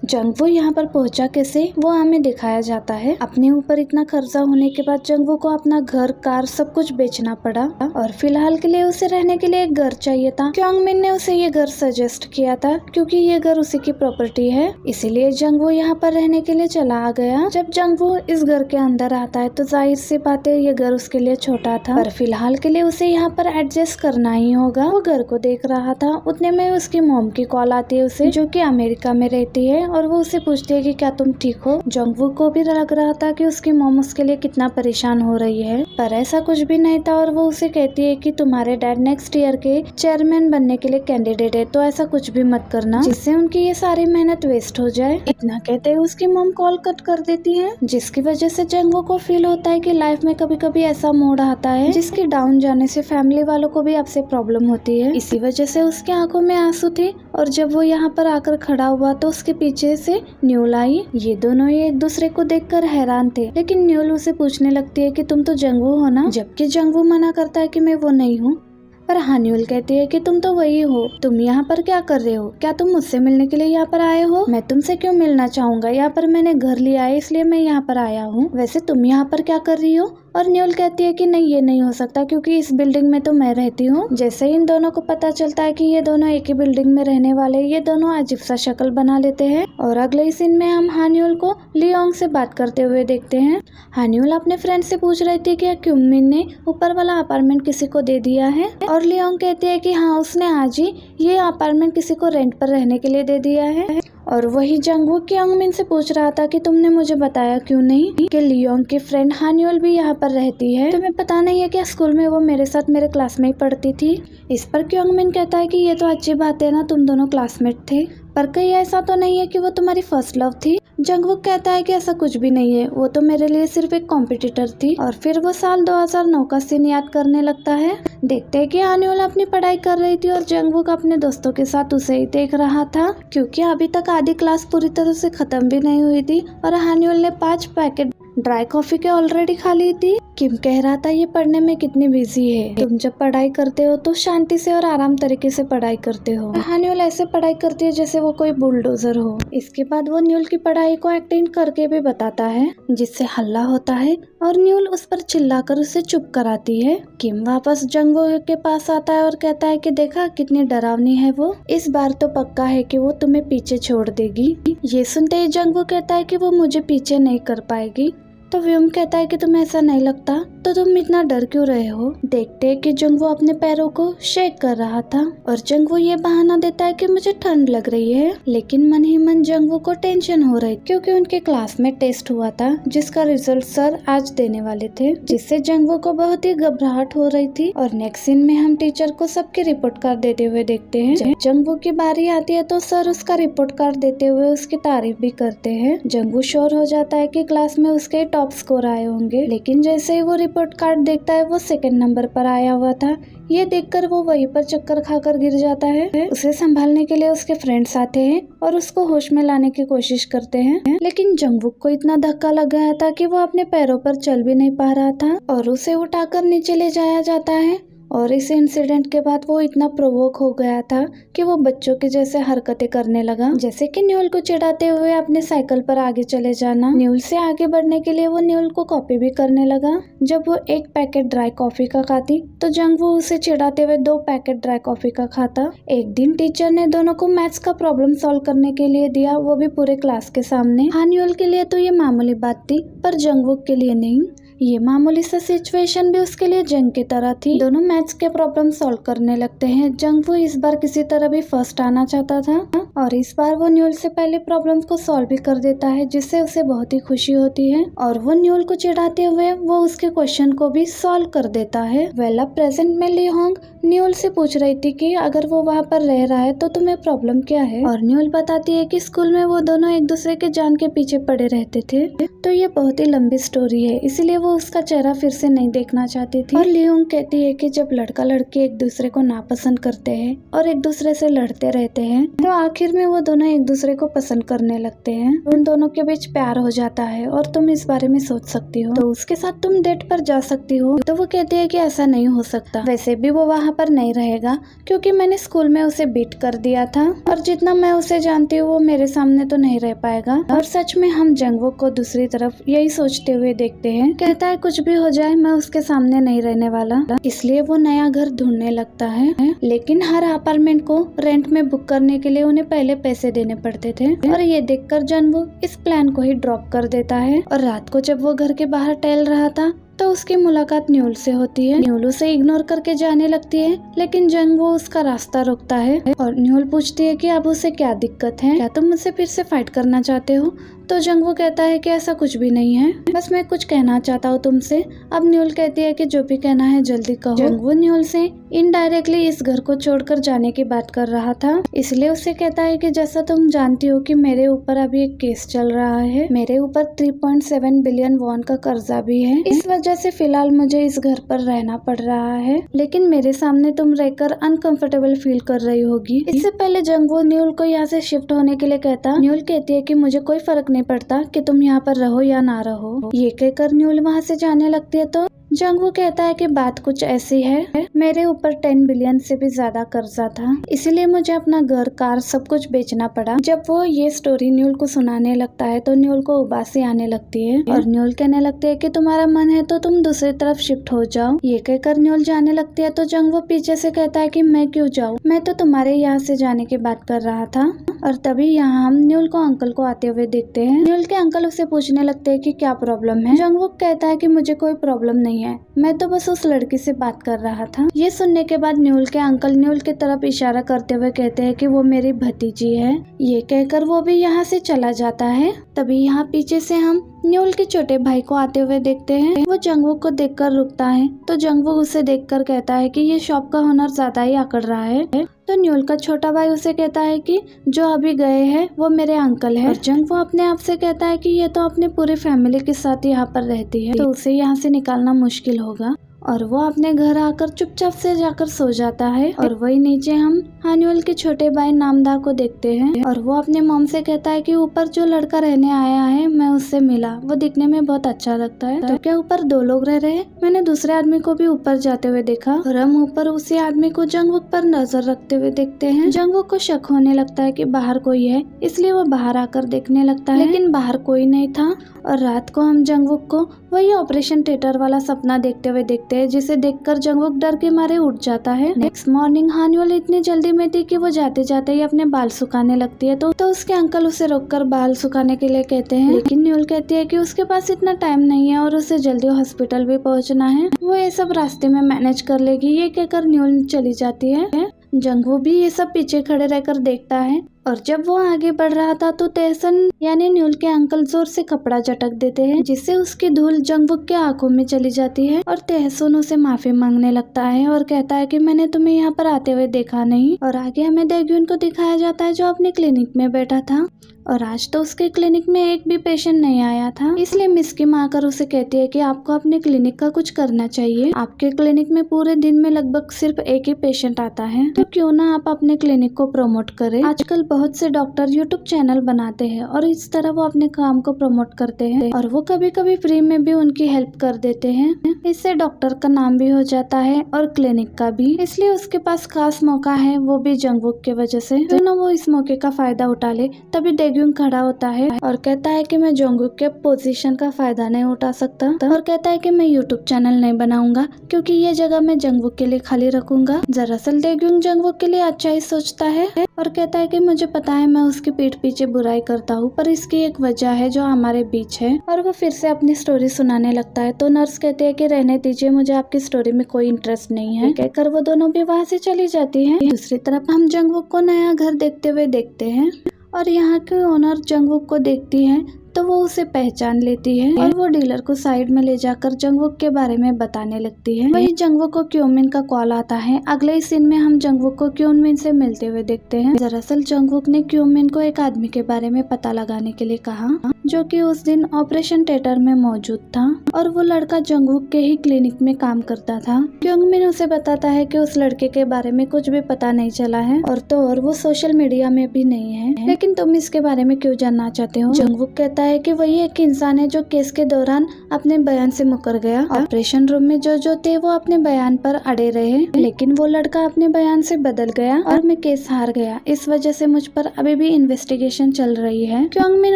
जंगवू यहाँ पर पहुंचा कैसे वो हमें दिखाया जाता है। अपने ऊपर इतना कर्जा होने के बाद जंगवू को अपना घर, कार सब कुछ बेचना पड़ा और फिलहाल के लिए उसे रहने के लिए एक घर चाहिए था। क्योंगमिन ने उसे ये घर सजेस्ट किया था क्योंकि ये घर उसी की प्रॉपर्टी है, इसीलिए जंगवू यहाँ पर रहने के लिए चला आ गया। जब जंगवू इस घर के अंदर आता है तो जाहिर सी बात है ये घर उसके लिए छोटा था, पर फिलहाल के लिए उसे यहाँ पर एडजस्ट करना ही होगा। वो घर को देख रहा था, उतने में उसकी मॉम की कॉल आती है उसे, जो कि अमेरिका में रहती है, और वो उसे पूछती है कि क्या तुम ठीक हो। जंगवू को भी लग रहा था कि उसकी मॉम उसके लिए कितना परेशान हो रही है, पर ऐसा कुछ भी नहीं था। और वो उसे कहती है कि तुम्हारे डैड नेक्स्ट ईयर के चेयरमैन बनने के लिए कैंडिडेट है, तो ऐसा कुछ भी मत करना जिससे उनकी ये सारी मेहनत वेस्ट हो जाए। इतना कहते ही उसकी मॉम कॉल कट कर देती है, जिसकी वजह से जंगवू को फील होता है कि लाइफ में कभी कभी ऐसा मोड़ आता है जिसके डाउन जाने से फैमिली वालों को भी आपसे प्रॉब्लम होती है। इसी वजह से उसकी आंखों में आंसू थे, और जब वो यहाँ पर आकर खड़ा हुआ तो उसके पीछे से न्यूल आई। ये दोनों ही एक दूसरे को देखकर हैरान थे, लेकिन न्यूल उसे पूछने लगती है कि तुम तो जंगवू हो ना, जबकि जंगवू मना करता है कि मैं वो नहीं हूँ। पर हान्यूल कहती है कि तुम तो वही हो, तुम यहाँ पर क्या कर रहे हो, क्या तुम मुझसे मिलने के लिए यहाँ पर आए हो? मैं तुमसे क्यों मिलना चाहूंगा, यहाँ पर मैंने घर लिया है इसलिए मैं यहाँ पर आया हूँ, वैसे तुम यहाँ पर क्या कर रही हो? और न्यूल कहती है कि नहीं, ये नहीं हो सकता क्योंकि इस बिल्डिंग में तो मैं रहती हूँ। जैसे ही इन दोनों को पता चलता है कि ये दोनों एक ही बिल्डिंग में रहने वाले, ये दोनों अजीब सा शक्ल बना लेते हैं। और अगले ही सीन में हम हान्यूल को लियोंग से बात करते हुए देखते हैं। हान्यूल अपने फ्रेंड से पूछ रही थी कि क्योंगमिन ने ऊपर वाला अपार्टमेंट किसी को दे दिया है, और लियोंग कहती है कि हाँ, उसने आज ही ये अपार्टमेंट किसी को रेंट पर रहने के लिए दे दिया है। और वही जंगवू क्योंगमिन से पूछ रहा था कि तुमने मुझे बताया क्यों नहीं कि लियोंग की फ्रेंड हान्यूल भी यहाँ पर रहती है, तुम्हें पता नहीं है क्या स्कूल में वो मेरे साथ मेरे क्लास में ही पढ़ती थी। इस पर क्योंगमिन कहता है कि ये तो अच्छी बात है ना, तुम दोनों क्लासमेट थे, पर कहीं ऐसा तो नहीं है कि वो तुम्हारी फर्स्ट लव थी। जंगवू कहता है कि ऐसा कुछ भी नहीं है, वो तो मेरे लिए सिर्फ एक कॉम्पिटिटर थी। और फिर वो साल 2009 का सीन याद करने लगता है। देखते हैं कि हान्यूल अपनी पढ़ाई कर रही थी और जंगवू अपने दोस्तों के साथ उसे ही देख रहा था, क्योंकि अभी तक आधी क्लास पूरी तरह से खत्म भी नहीं हुई थी और हान्यूल ने 5 पैकेट ड्राई कॉफी के ऑलरेडी खा ली थी। किम कह रहा था ये पढ़ने में कितनी बिजी है, तुम जब पढ़ाई करते हो तो शांति से और आराम तरीके से पढ़ाई करते हो, हान्यूल ऐसे पढ़ाई करती है जैसे वो कोई बुलडोजर हो। इसके बाद वो न्यूल की पढ़ाई को एक्टिंग करके भी बताता है, जिससे हल्ला होता है और न्यूल उस पर चिल्लाकर उसे चुप कराती है। किम वापस जंगवू के पास आता है और कहता है कि देखा कितनी डरावनी है वो, इस बार तो पक्का है कि वो तुम्हें पीछे छोड़ देगी। ये सुनते ही जंगवू कहता है कि वो मुझे पीछे नहीं कर पाएगी। तो व्योम कहता है कि तुम्हें ऐसा नहीं लगता, तो तुम इतना डर क्यों रहे हो? देखते हैं कि जंगवू अपने पैरों को शेक कर रहा था और जंगवू ये बहाना देता है कि मुझे ठंड लग रही है, लेकिन मन ही मन जंगवू को टेंशन हो रही क्योंकि उनके क्लास में टेस्ट हुआ था जिसका रिजल्ट सर आज देने वाले थे, जिससे जंगवू को बहुत ही घबराहट हो रही थी। और नेक्स्ट सीन में हम टीचर को सबकी रिपोर्ट कार्ड देते हुए देखते हैं। जब जंगवू की बारी आती है तो सर उसका रिपोर्ट कार्ड देते हुए उसकी तारीफ भी करते हैं। जंगवू श्योर हो जाता है कि क्लास में उसके टॉप स्कोर आए होंगे, लेकिन जैसे ही वो रिपोर्ट कार्ड देखता है वो सेकंड नंबर पर आया हुआ था। ये देखकर वो वहीं पर चक्कर खाकर गिर जाता है। उसे संभालने के लिए उसके फ्रेंड्स आते हैं और उसको होश में लाने की कोशिश करते हैं, लेकिन जंगवू को इतना धक्का लग गया था कि वो अपने पैरों पर चल भी नहीं पा रहा था और उसे उठाकर नीचे ले जाया जाता है। और इस इंसिडेंट के बाद वो इतना प्रोवोक हो गया था कि वो बच्चों के जैसे हरकतें करने लगा, जैसे कि न्यूल को चिढ़ाते हुए अपने साइकिल पर आगे चले जाना। न्यूल से आगे बढ़ने के लिए वो न्यूल को कॉपी भी करने लगा। जब वो 1 पैकेट ड्राई कॉफी का खाती तो जंगवू उसे चिढ़ाते हुए 2 पैकेट ड्राई कॉफी का खाता। एक दिन टीचर ने दोनों को मैथ्स का प्रॉब्लम सॉल्व करने के लिए दिया, वो भी पूरे क्लास के सामने। हान्यूल के लिए तो ये मामूली बात थी, पर जंगवू के लिए नहीं। ये मामूली सा सिचुएशन भी उसके लिए जंग की तरह थी। दोनों मैथ्स के प्रॉब्लम सॉल्व करने लगते हैं। जंगवू इस बार किसी तरह भी फर्स्ट आना चाहता था और इस बार वो न्यूल से पहले प्रॉब्लम्स को सॉल्व भी कर देता है, जिससे उसे बहुत ही खुशी होती है। और वो न्यूल को चिढ़ाते हुए वो उसके क्वेश्चन को भी सॉल्व कर देता है। वेला प्रेजेंट में लियोंग न्यूल से पूछ रही थी कि अगर वो वहाँ पर रह रहा है तो तुम्हें प्रॉब्लम क्या है, और न्यूल बताती है कि स्कूल में वो दोनों एक दूसरे के जान के पीछे पड़े रहते थे। तो ये बहुत ही लंबी स्टोरी है, इसीलिए वो वो उसका चेहरा फिर से नहीं देखना चाहती थी। और लियोंग कहती है कि जब लड़का लड़की एक दूसरे को नापसंद करते हैं और एक दूसरे से लड़ते रहते हैं तो आखिर में वो दोनों एक दूसरे को पसंद करने लगते हैं। उन दोनों के बीच प्यार हो जाता है और तुम इस बारे में सोच सकती हो, तो उसके साथ तुम डेट पर जा सकती हो। तो वो कहती है कि ऐसा नहीं हो सकता, वैसे भी वो वहाँ पर नहीं रहेगा क्योंकि मैंने स्कूल में उसे बीट कर दिया था और जितना मैं उसे जानती हूँ वो मेरे सामने तो नहीं रह पाएगा। और सच में हम जंगवुक को दूसरी तरफ यही सोचते हुए देखते हैं। कहता है कुछ भी हो जाए मैं उसके सामने नहीं रहने वाला, इसलिए वो नया घर ढूंढने लगता है। लेकिन हर अपार्टमेंट को रेंट में बुक करने के लिए उन्हें पहले पैसे देने पड़ते थे और ये देखकर जंगवुक इस प्लान को ही ड्रॉप कर देता है। और रात को जब वो घर के बाहर टहल रहा था तो उसकी मुलाकात न्यूल से होती है। न्यूल उसे इग्नोर करके जाने लगती है लेकिन जंगवुक उसका रास्ता रोकता है और न्यूल पूछती है कि अब उसे क्या दिक्कत है, क्या तुम मुझसे फिर से फाइट करना चाहते हो? तो जंगवुक कहता है कि ऐसा कुछ भी नहीं है, बस मैं कुछ कहना चाहता हूँ तुमसे। अब न्यूल कहती है कि जो भी कहना है जल्दी कहो। जंगवुक न्यूल से इनडायरेक्टली इस घर को छोड़कर जाने की बात कर रहा था, इसलिए उससे कहता है कि जैसा तुम जानती हो कि मेरे ऊपर अभी एक केस चल रहा है, मेरे ऊपर 3.7 बिलियन वॉन का कर्जा भी है, इस वजह से फिलहाल मुझे इस घर पर रहना पड़ रहा है। लेकिन मेरे सामने तुम रहकर अनकंफर्टेबल फील कर रही होगी। इससे पहले जंगवुक न्यूल को यहाँ से शिफ्ट होने के लिए कहता, न्यूल कहती है कि मुझे कोई फर्क नहीं पड़ता कि तुम यहाँ पर रहो या ना रहो। ये कहकर न्यूल वहाँ से जाने लगती है तो जंगवुक कहता है कि बात कुछ ऐसी है, मेरे ऊपर 10 बिलियन से भी ज्यादा कर्जा था, इसलिए मुझे अपना घर कार सब कुछ बेचना पड़ा। जब वो ये स्टोरी न्यूल को सुनाने लगता है तो न्यूल को उबासी आने लगती है और न्यूल कहने लगती है कि तुम्हारा मन है तो तुम दूसरी तरफ शिफ्ट हो जाओ। ये कहकर न्यूल जाने लगती है तो जंगवुक पीछे से कहता है कि मैं क्यों जाऊँ, मैं तो तुम्हारे यहाँ से जाने की बात कर रहा था। और तभी यहाँ हम न्यूल को अंकल को आते हुए देखते हैं। न्यूल के अंकल उसे पूछने लगते हैं कि क्या प्रॉब्लम है। जंगवुक कहता है कि मुझे कोई प्रॉब्लम नहीं है, मैं तो बस उस लड़की से बात कर रहा था। ये सुनने के बाद न्यूल के अंकल न्यूल की तरफ इशारा करते हुए कहते हैं कि वो मेरी भतीजी है। ये कहकर वो भी यहाँ से चला जाता है। तभी यहाँ पीछे से हम न्यूल के छोटे भाई को आते हुए देखते हैं। वो जंगवुक को देखकर रुकता है तो जंगवुक उसे देखकर कहता है कि ये शॉप का ओनर ज्यादा ही आकड़ रहा है। तो न्यूल का छोटा भाई उसे कहता है कि जो अभी गए हैं वो मेरे अंकल है। और जंगवुक अपने आप से कहता है कि ये तो अपने पूरी फैमिली के साथ यहाँ पर रहती है, तो उसे यहाँ से निकालना मुश्किल होगा। और वो अपने घर आकर चुपचाप से जाकर सो जाता है। और वही नीचे हम न्यूल के छोटे भाई नामदा को देखते हैं और वो अपने मॉम से कहता है कि ऊपर जो लड़का रहने आया है मैं उससे मिला, वो दिखने में बहुत अच्छा लगता है। तो क्या ऊपर 2 लोग रह रहे हैं? मैंने दूसरे आदमी को भी ऊपर जाते हुए देखा। और हम ऊपर उसी आदमी को जंगवुक पर नजर रखते हुए देखते हैं। जंगवुक को शक होने लगता है कि बाहर कोई है, इसलिए वो बाहर आकर देखने लगता है, लेकिन बाहर कोई नहीं था। और रात को हम जंगवुक को वही ऑपरेशन थिएटर वाला सपना देखते हुए देखते हैं, जिसे देखकर जंगवुक डर के मारे उठ जाता है। नेक्स्ट मॉर्निंग न्यूल इतनी जल्दी में थी कि वो जाते जाते ही अपने बाल सुखाने लगती है तो उसके अंकल उसे रोककर बाल सुखाने के लिए कहते हैं, लेकिन न्यूल कहती है कि उसके पास इतना टाइम नहीं है और उसे जल्दी हॉस्पिटल भी पहुंचना है, वो ये सब रास्ते में मैनेज कर लेगी। ये कहकर न्यूल चली जाती है। जंगवुक भी ये सब पीछे खड़े रहकर देखता है। और जब वो आगे बढ़ रहा था तो तेहसन यानी न्यूल के अंकल जोर से कपड़ा झटक देते हैं, जिससे उसकी धूल जंगवुक के आंखों में चली जाती है। और तेहसन उसे माफी मांगने लगता है और कहता है कि मैंने तुम्हें यहाँ पर आते हुए देखा नहीं। और आगे हमें दाग्यून को दिखाया जाता है जो अपने क्लिनिक में बैठा था और आज तो उसके क्लिनिक में एक भी पेशेंट नहीं आया था, इसलिए मिस किम आकर उसे कहती है कि आपको अपने क्लिनिक का कुछ करना चाहिए। आपके क्लिनिक में पूरे दिन में लगभग सिर्फ एक ही पेशेंट आता है, तो क्यों ना आप अपने क्लिनिक को प्रमोट करें। आजकल बहुत से डॉक्टर यूट्यूब चैनल बनाते हैं और इस तरह वो अपने काम को प्रमोट करते हैं और वो कभी कभी फ्री में भी उनकी हेल्प कर देते हैं। इससे डॉक्टर का नाम भी हो जाता है और क्लिनिक का भी, इसलिए उसके पास खास मौका है, वो भी जंगवुक की वजह से। तो ना वो इस मौके का फायदा उठा ले। तभी दाग्यून खड़ा होता है और कहता है कि मैं जंगवुक के पोजीशन का फायदा नहीं उठा सकता और कहता है कि मैं यूट्यूब चैनल नहीं बनाऊंगा क्योंकि ये जगह मैं जंगवुक के लिए खाली रखूंगा। दरअसल दाग्यून जंगवुक के लिए अच्छा ही सोचता है और कहता है कि मुझे पता है मैं उसकी पीठ पीछे बुराई करता हूँ, पर इसकी एक वजह है जो हमारे बीच है। और वो फिर से अपनी स्टोरी सुनाने लगता है तो नर्स कहती है कि रहने दीजिए, मुझे आपकी स्टोरी में कोई इंटरेस्ट नहीं है। कहकर वो दोनों भी वहाँ से चली जाती है। दूसरी तरफ हम जंगवुक को नया घर देखते हुए देखते हैं और यहाँ के ओनर जंगवुक को देखती है तो वो उसे पहचान लेती है और वो डीलर को साइड में ले जाकर जंगवुक के बारे में बताने लगती है। वहीं जंगवुक को क्योमिन का कॉल आता है। अगले ही सीन में हम जंगवुक को क्योमिन से मिलते हुए देखते हैं। दरअसल जंगवुक ने क्योमिन को एक आदमी के बारे में पता लगाने के लिए कहा जो कि उस दिन ऑपरेशन थिएटर में मौजूद था और वो लड़का जंगवुक के ही क्लिनिक में काम करता था। क्योमिन उसे बताता है कि उस लड़के के बारे में कुछ भी पता नहीं चला है और वो सोशल मीडिया में भी नहीं है, लेकिन तुम इसके बारे में क्यों जानना चाहते हो? जंगवुक कहता है कि वही एक इंसान है जो केस के दौरान अपने बयान से मुकर गया। ऑपरेशन रूम में जो थे वो अपने बयान पर अड़े रहे, लेकिन वो लड़का अपने बयान से बदल गया और मैं केस हार गया। इस वजह से मुझ पर अभी भी इन्वेस्टिगेशन चल रही है। क्योमिन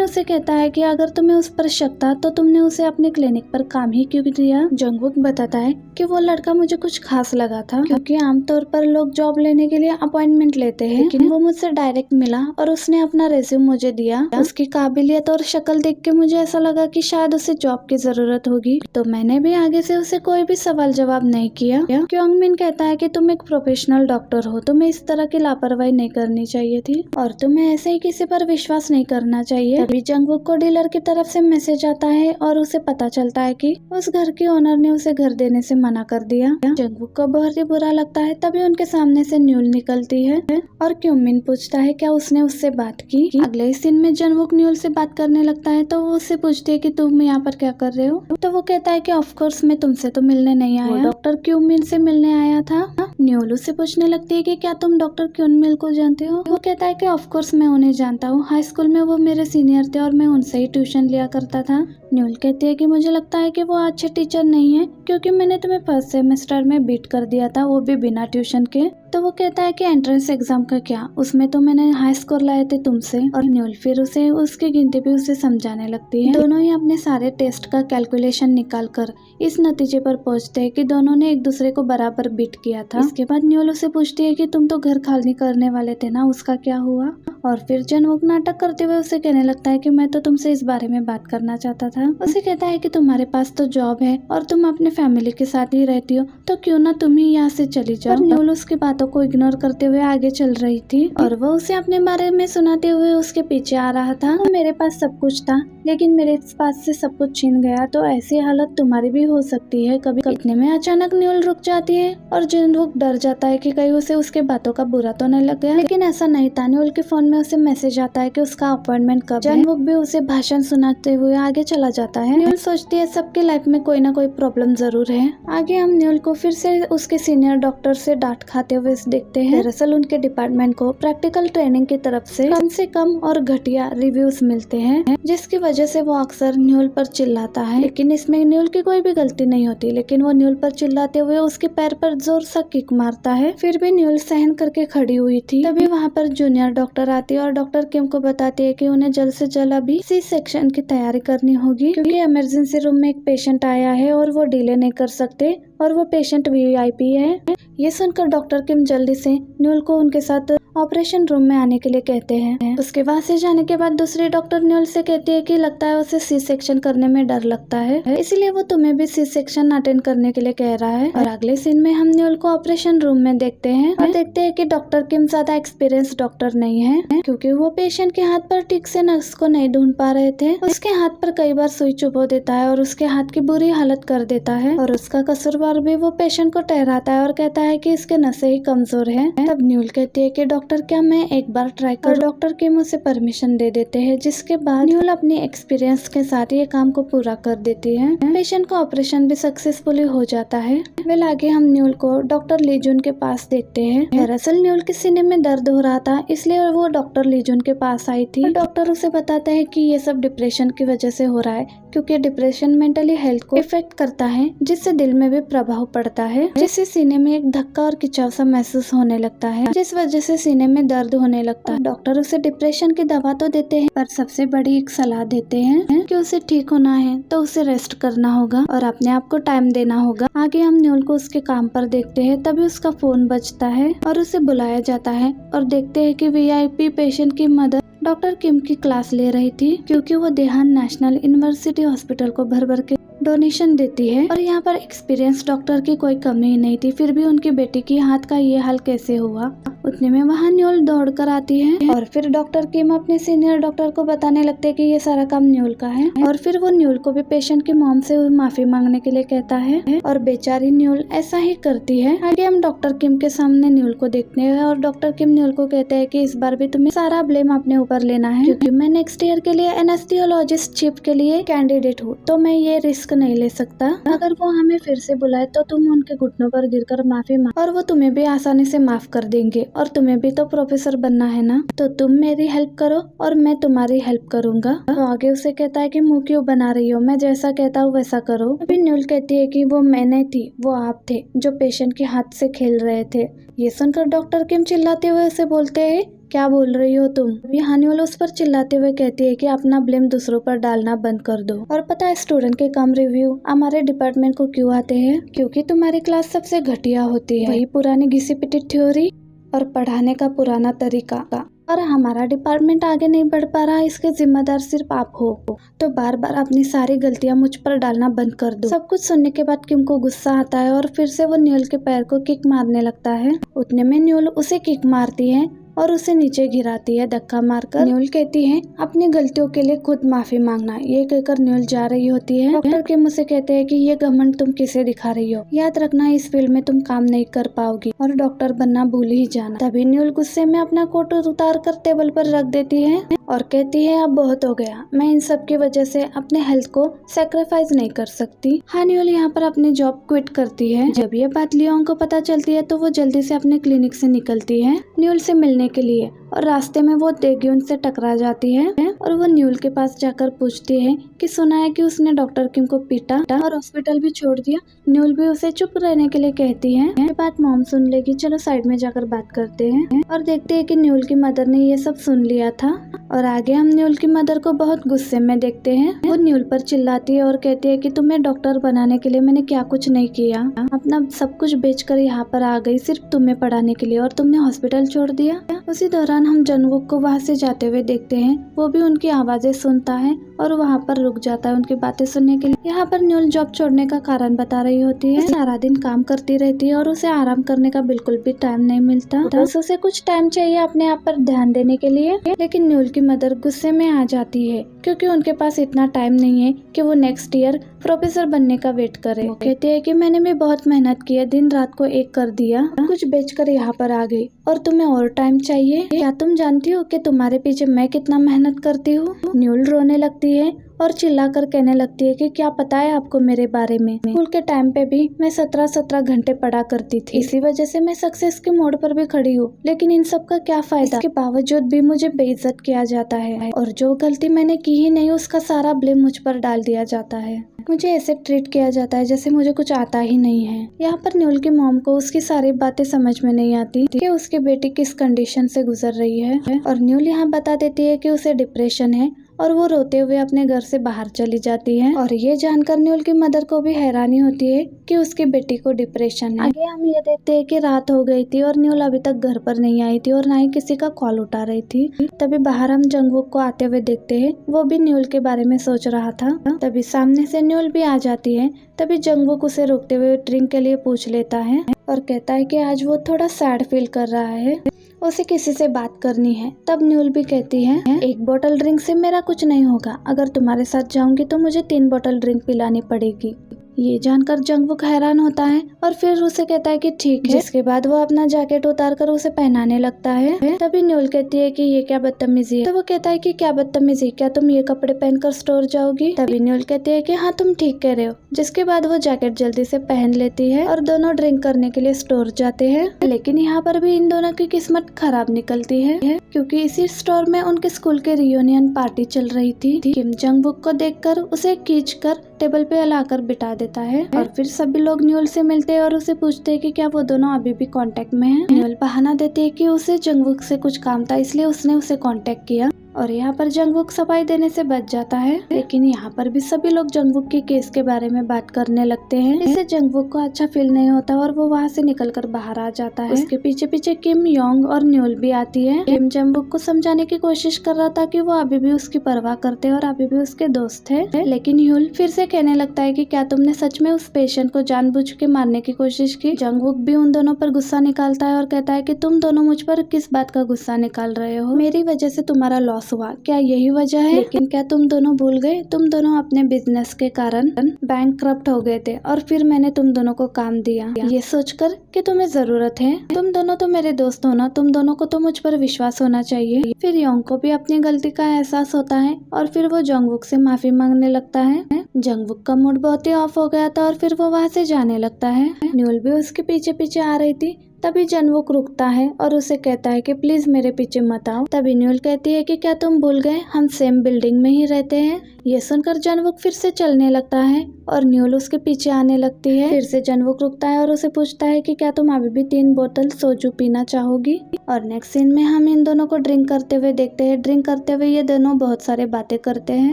उसे कहता है कि अगर तुम्हें उस पर शक था तो तुमने उसे अपने क्लिनिक पर काम ही क्यों दिया? जंगवुक बताता है कि वो लड़का मुझे कुछ खास लगा था, क्योंकि आमतौर पर लोग जॉब लेने के लिए अपॉइंटमेंट लेते हैं, लेकिन वो मुझसे डायरेक्ट मिला और उसने अपना रिज्यूम मुझे दिया। उसकी काबिलियत और शक्ल देख के मुझे ऐसा लगा कि शायद उसे जॉब की जरूरत होगी, तो मैंने भी आगे से उसे कोई भी सवाल जवाब नहीं किया। क्योमिन कहता है कि तुम एक प्रोफेशनल डॉक्टर हो, तुम्हें इस तरह की लापरवाही नहीं करनी चाहिए थी और तुम्हें ऐसे ही किसी पर विश्वास नहीं करना चाहिए। तभी जंगवुक को डीलर की तरफ से मैसेज आता है और उसे पता चलता है कि उस घर के ओनर ने उसे घर देने से मना कर दिया। जंगवुक को बहुत ही बुरा लगता है। तभी उनके सामने से न्यूल निकलती है और क्योमिन पूछता है क्या उसने उससे बात की। अगले सीन में जंगवुक न्यूल से बात करने लगता है तो वो उससे पूछती है कि तुम यहाँ पर क्या कर रहे हो? तो वो कहता है कि ऑफ कोर्स मैं तुमसे तो मिलने नहीं आया, डॉक्टर क्योमिन से मिलने आया था। न्यूल उससे पूछने लगती है कि क्या तुम डॉक्टर क्योमिन को जानते हो? वो कहता है कि ऑफ कोर्स मैं उन्हें जानता हूँ, हाई स्कूल में वो मेरे सीनियर थे और मैं उनसे ही ट्यूशन लिया करता था। न्यूल कहती है कि मुझे लगता है कि वो अच्छे टीचर नहीं है, क्योंकि मैंने तुम्हें फर्स्ट सेमेस्टर में बीट कर दिया था, वो भी बिना ट्यूशन के। तो वो कहता है कि एंट्रेंस एग्जाम का क्या, उसमें तो मैंने हाई स्कोर लाए थे तुमसे। और न्यूल फिर उसे उसकी गिनती भी उसे समझाने लगती है। दोनों ही अपने सारे टेस्ट का कैलकुलेशन निकाल कर इस नतीजे पर पहुंचते हैं कि दोनों ने एक दूसरे को बराबर बीट किया था। इसके बाद न्यूल उसे पूछती है कि तुम तो घर खाली करने वाले थे ना, उसका क्या हुआ? और फिर जंगवुक नाटक करते हुए उसे कहने लगता है कि मैं तो तुमसे इस बारे में बात करना चाहता था। उसे कहता है कि तुम्हारे पास तो जॉब है और तुम अपने फैमिली के साथ ही रहती हो, तो क्यों ना तुम ही यहाँ से चली जाओ। न्यूल उसकी बातों को इग्नोर करते हुए आगे चल रही थी और वो उसे अपने बारे में सुनाते हुए उसके पीछे आ रहा था। मेरे पास सब कुछ था, लेकिन मेरे पास से सब कुछ छीन गया, तो ऐसी हालत तुम्हारी भी हो सकती है कभी। इतने में अचानक न्यूल रुक जाती है और जंगवुक डर जाता है कि कहीं उसे उसके बातों का बुरा तो नहीं लग गया, लेकिन ऐसा नहीं था। न्यूल के फोन में उसे मैसेज आता है कि उसका अपॉइंटमेंट कब है। जंगवुक भी उसे भाषण सुनाते हुए आगे चला जाता है। न्यूल सोचती है सबके लाइफ में कोई ना कोई प्रॉब्लम जरूर है। आगे हम न्यूल को फिर से उसके सीनियर डॉक्टर से डांट खाते हुए देखते हैं। दरअसल उनके डिपार्टमेंट को प्रैक्टिकल ट्रेनिंग की तरफ से कम और घटिया रिव्यूज मिलते हैं, जिसकी वजह से वो अक्सर न्यूल पर चिल्लाता है। लेकिन इसमें न्यूल की कोई भी गलती नहीं होती, लेकिन वो न्यूल पर चिल्लाते हुए उसके पैर पर जोर सा किक मारता है। फिर भी न्यूल सहन करके खड़ी हुई थी। तभी वहाँ पर जूनियर डॉक्टर आती है और डॉक्टर किम को बताती है कि उन्हें जल्द से जल्द अभी सी सेक्शन की तैयारी करनी होगी, क्योंकि इमरजेंसी रूम में एक पेशेंट आया है और वो डिले नहीं कर सकते और वो पेशेंट वीआईपी है। ये सुनकर डॉक्टर किम जल्दी से न्यूल को उनके साथ ऑपरेशन रूम में आने के लिए कहते हैं। उसके वहाँ से जाने के बाद दूसरी डॉक्टर न्यूल से कहती है कि लगता है उसे सी सेक्शन करने में डर लगता है, इसलिए वो तुम्हें भी सी सेक्शन अटेंड करने के लिए कह रहा है। और अगले सीन में हम न्यूल को ऑपरेशन रूम में देखते हैं और देखते हैं कि डॉक्टर किम ज्यादा एक्सपीरियंस डॉक्टर नहीं है, क्योंकि वो पेशेंट के हाथ पर ठीक से नस को नहीं ढूंढ पा रहे थे। उसके हाथ पर कई बार सुई चुभो देता है और उसके हाथ की बुरी हालत कर देता है, और उसका कसूरवार भी वो पेशेंट को ठहराता है और कहता है कि इसके नसें ही कमजोर हैं। तब न्यूल कहती है कि डॉक्टर क्या मैं एक बार ट्राई कर। डॉक्टर किम उसे परमिशन दे देते हैं, जिसके बाद न्यूल अपने एक्सपीरियंस के साथ ये काम को पूरा कर देती है। पेशेंट का ऑपरेशन भी सक्सेसफुली हो जाता है। फिर आगे हम न्यूल को डॉक्टर लीजुन के पास देखते हैं। दरअसल न्यूल के सीने में दर्द हो रहा था, इसलिए वो डॉक्टर लीजुन के पास आई थी। डॉक्टर उसे बताता है कि ये सब डिप्रेशन की वजह से हो रहा है, क्योंकि डिप्रेशन मेंटली हेल्थ को इफेक्ट करता है, जिससे दिल में भी प्रभाव पड़ता है, जिससे सीने में एक धक्का और खिंचाव सा महसूस होने लगता है, जिस वजह से सीने में दर्द होने लगता है। डॉक्टर उसे डिप्रेशन की दवा तो देते हैं, पर सबसे बड़ी एक सलाह देते हैं कि उसे ठीक होना है तो उसे रेस्ट करना होगा और अपने आप को टाइम देना होगा। आगे हम न्यूल को उसके काम पर देखते हैं। तभी उसका फोन बजता है और उसे बुलाया जाता है और देखते हैं कि वीआईपी पेशेंट की मदर डॉक्टर किम की क्लास ले रही थी, क्योंकि वो देहान नेशनल यूनिवर्सिटी हॉस्पिटल को भर भर के डोनेशन देती है और यहाँ पर एक्सपीरियंस डॉक्टर की कोई कमी ही नहीं थी। फिर भी उनकी बेटी की हाथ का ये हाल कैसे हुआ, उतने में वहाँ न्यूल दौड़ कर आती है और फिर डॉक्टर किम अपने सीनियर डॉक्टर को बताने लगते हैं कि ये सारा काम न्यूल का है और फिर वो न्यूल को भी पेशेंट की मॉम से माफी मांगने के लिए कहता है और बेचारी न्यूल ऐसा ही करती है। आगे हम डॉक्टर किम के सामने न्यूल को देखते हैं और डॉक्टर किम न्यूल को कहते हैं कि इस बार भी तुम्हें सारा ब्लेम अपने ऊपर लेना है, क्योंकि मैं नेक्स्ट ईयर के लिए एनेस्थीसियोलॉजिस्ट चिप के लिए कैंडिडेट हूँ, तो मैं ये रिस्क नहीं ले सकता। अगर वो हमें फिर से बुलाए तो तुम उनके घुटनों पर गिरकर माफी मांग और वो तुम्हें भी आसानी से माफ कर देंगे और तुम्हें भी तो प्रोफेसर बनना है ना, तो तुम मेरी हेल्प करो और मैं तुम्हारी हेल्प करूंगा। तो आगे उसे कहता है कि मुंह क्यों बना रही हो, मैं जैसा कहता हूँ वैसा करो। अभी न्यूल कहती है कि वो मैंने थी, वो आप थे जो पेशेंट के हाथ से खेल रहे थे। ये सुनकर डॉक्टर किम चिल्लाते हुए उसे बोलते हैं, क्या बोल रही हो तुम? अभी न्यूल उस पर चिल्लाते हुए कहती है कि अपना ब्लेम दूसरों पर डालना बंद कर दो। और पता है स्टूडेंट के कम रिव्यू हमारे डिपार्टमेंट को क्यों आते हैं? क्योंकि तुम्हारी क्लास सबसे घटिया होती है, वही पुरानी घिसी पिटी थ्योरी और पढ़ाने का पुराना तरीका और हमारा डिपार्टमेंट आगे नहीं बढ़ पा रहा, इसके जिम्मेदार सिर्फ आप हो। तो बार बार अपनी सारी गलतियां मुझ पर डालना बंद कर दो। सब कुछ सुनने के बाद किम को गुस्सा आता है और फिर से वो न्यूल के पैर को किक मारने लगता है। उतने में न्यूल उसे किक मारती है और उसे नीचे गिराती है धक्का मारकर। न्यूल कहती है अपनी गलतियों के लिए खुद माफी मांगना। ये कहकर न्यूल जा रही होती है। डॉक्टर किम उसे कहते हैं कि ये घमंड तुम किसे दिखा रही हो, याद रखना इस फील्ड में तुम काम नहीं कर पाओगी और डॉक्टर बनना भूल ही जाना। तभी न्यूल गुस्से में अपना कोट उतार कर टेबल पर रख देती है और कहती है अब बहुत हो गया, मैं इन सब की वजह से अपने हेल्थ को सेक्रीफाइस नहीं कर सकती। न्यूल यहाँ पर अपनी जॉब क्विट करती है। जब ये बात लियोंग को पता चलती है तो वो जल्दी से अपने क्लिनिक से निकलती है न्यूल से मिलने के लिए और रास्ते में वो देग्यून से टकरा जाती है और वो न्यूल के पास जाकर पूछती है कि सुना है कि उसने डॉक्टर किम को पीटा और हॉस्पिटल भी छोड़ दिया। न्यूल भी उसे चुप रहने के लिए कहती है। ये बात मॉम सुन लेगी, चलो साइड में जाकर बात करते हैं और देखते हैं कि न्यूल की मदर ने ये सब सुन लिया था। और आगे हम न्यूल की मदर को बहुत गुस्से में देखते हैं। वो न्यूल पर चिल्लाती है और कहती है कि तुम्हें डॉक्टर बनाने के लिए मैंने क्या कुछ नहीं किया, अपना सब कुछ बेचकर यहाँ पर आ गई सिर्फ तुम्हें पढ़ाने के लिए और तुमने हॉस्पिटल छोड़ दिया। उसी दौरान हम जंगवुक को वहाँ से जाते हुए देखते हैं। वो भी उनकी आवाजें सुनता है और वहाँ पर रुक जाता है उनकी बातें सुनने के लिए। यहाँ पर न्यूल जॉब छोड़ने का कारण बता रही होती है। सारा दिन काम करती रहती है और उसे आराम करने का बिल्कुल भी टाइम नहीं मिलता। बस उसे कुछ टाइम चाहिए अपने आप पर ध्यान देने के लिए। लेकिन न्यूल की मदर गुस्से में आ जाती है क्योंकि उनके पास इतना टाइम नहीं है कि वो नेक्स्ट ईयर प्रोफेसर बनने का वेट करे। कहते हैं कि मैंने भी बहुत मेहनत की है, दिन रात को एक कर दिया, कुछ बेचकर यहाँ पर आ गई और तुम्हें और टाइम चाहिए। क्या तुम जानती हो कि तुम्हारे पीछे मैं कितना मेहनत करती हूँ? न्यूल रोने लगती है और चिल्लाकर कहने लगती है कि क्या पता है आपको मेरे बारे में, स्कूल के टाइम पे भी मैं 17-17 घंटे पढ़ा करती थी, इसी वजह से मैं सक्सेस के मोड़ पर भी खड़ी हूँ। लेकिन इन सब का क्या फायदा, इसके बावजूद भी मुझे बेइज्जत किया जाता है और जो गलती मैंने की ही नहीं उसका सारा ब्लेम मुझ पर डाल दिया जाता है। मुझे ऐसे ट्रीट किया जाता है जैसे मुझे कुछ आता ही नहीं है। यहाँ पर न्यूल की मॉम को उसकी सारी बातें समझ में नहीं आती कि उसकी बेटी किस कंडीशन से गुजर रही है और न्यूल यहाँ बता देती है कि उसे डिप्रेशन है और वो रोते हुए अपने घर से बाहर चली जाती है। और ये जानकर न्यूल की मदर को भी हैरानी होती है कि उसकी बेटी को डिप्रेशन है। आगे हम ये देखते हैं कि रात हो गई थी और न्यूल अभी तक घर पर नहीं आई थी और ना ही किसी का कॉल उठा रही थी। तभी बाहर हम जंगवुक को आते हुए देखते हैं, वो भी न्यूल के बारे में सोच रहा था। तभी सामने से न्यूल भी आ जाती है। तभी जंगवुक उसे रोकते हुए ड्रिंक के लिए पूछ लेता है और कहता है कि आज वो थोड़ा सैड फील कर रहा है, उसे किसी से बात करनी है। तब न्यूल भी कहती है एक बोतल ड्रिंक से मेरा कुछ नहीं होगा, अगर तुम्हारे साथ जाऊंगी तो मुझे 3 बोतल ड्रिंक पिलानी पड़ेगी। ये जानकर जंगवुक हैरान होता है और फिर उसे कहता है कि ठीक है। जिसके बाद वो अपना जैकेट उतार कर उसे पहनाने लगता है। तभी न्यूल कहती है कि ये क्या बदतमीजी है। तो वो कहता है कि क्या बदतमीजी, क्या तुम ये कपड़े पहनकर स्टोर जाओगी? तभी न्यूल कहती है कि हाँ तुम ठीक कह रहे हो। जिसके बाद वो जैकेट जल्दी से पहन लेती है और दोनों ड्रिंक करने के लिए स्टोर जाते हैं। लेकिन यहाँ पर भी इन दोनों की किस्मत खराब निकलती है क्योंकि इसी स्टोर में उनके स्कूल के रियूनियन पार्टी चल रही थी। किम जंगवुक को देखकर उसे खींचकर टेबल पे लाकर बिठा देता है और फिर सभी लोग न्यूल से मिलते हैं और उसे पूछते हैं कि क्या वो दोनों अभी भी कांटेक्ट में हैं। न्यूल बहाना देती है कि उसे जंगवुक से कुछ काम था इसलिए उसने उसे कांटेक्ट किया और यहाँ पर जंगवुक सफाई देने से बच जाता है। लेकिन यहाँ पर भी सभी लोग जंगवुक के केस के बारे में बात करने लगते हैं। इससे जंगवुक को अच्छा फील नहीं होता और वो वहाँ से निकलकर बाहर आ जाता है। उसके पीछे पीछे किम योंग और न्यूल भी आती है। किम जंगवुक को समझाने की कोशिश कर रहा था कि वो अभी भी उसकी परवाह करते और अभी भी उसके दोस्त है। लेकिन ह्यूल फिर से कहने लगता है कि क्या तुमने सच में उस पेशेंट को जानबूझ के मारने की कोशिश की। जंगवुक भी उन दोनों पर गुस्सा निकालता है और कहता है कि तुम दोनों मुझ पर किस बात का गुस्सा निकाल रहे हो। मेरी वजह से तुम्हारा लॉस हुआ, क्या यही वजह है? लेकिन क्या तुम दोनों भूल गए, तुम दोनों अपने बिजनेस के कारण बैंकक्रप्ट हो गए थे और फिर मैंने तुम दोनों को काम दिया ये सोचकर कि तुम्हें जरूरत है। तुम दोनों तो मेरे दोस्त हो ना, तुम दोनों को तो मुझ पर विश्वास होना चाहिए। फिर योंग को भी अपनी गलती का एहसास होता है और फिर वो जंगवुक से माफी मांगने लगता है। जंगवुक का मूड बहुत ही ऑफ हो गया था और फिर वो वहाँ से जाने लगता है। न्यूल भी उसके पीछे पीछे आ रही थी। तभी जंगवुक रुकता है और उसे कहता है कि प्लीज मेरे पीछे मत आओ। तभी न्यूल कहती है कि क्या तुम भूल गए, हम सेम बिल्डिंग में ही रहते हैं। ये सुनकर जंगवुक फिर से चलने लगता है और न्यूल उसके पीछे आने लगती है। फिर से जंगवुक रुकता है और उसे पूछता है कि क्या तुम अभी भी 3 बोतल सोजू पीना चाहोगी। और नेक्स्ट सीन में हम इन दोनों को ड्रिंक करते हुए देखते हैं। ड्रिंक करते हुए ये दोनों बहुत सारे बातें करते हैं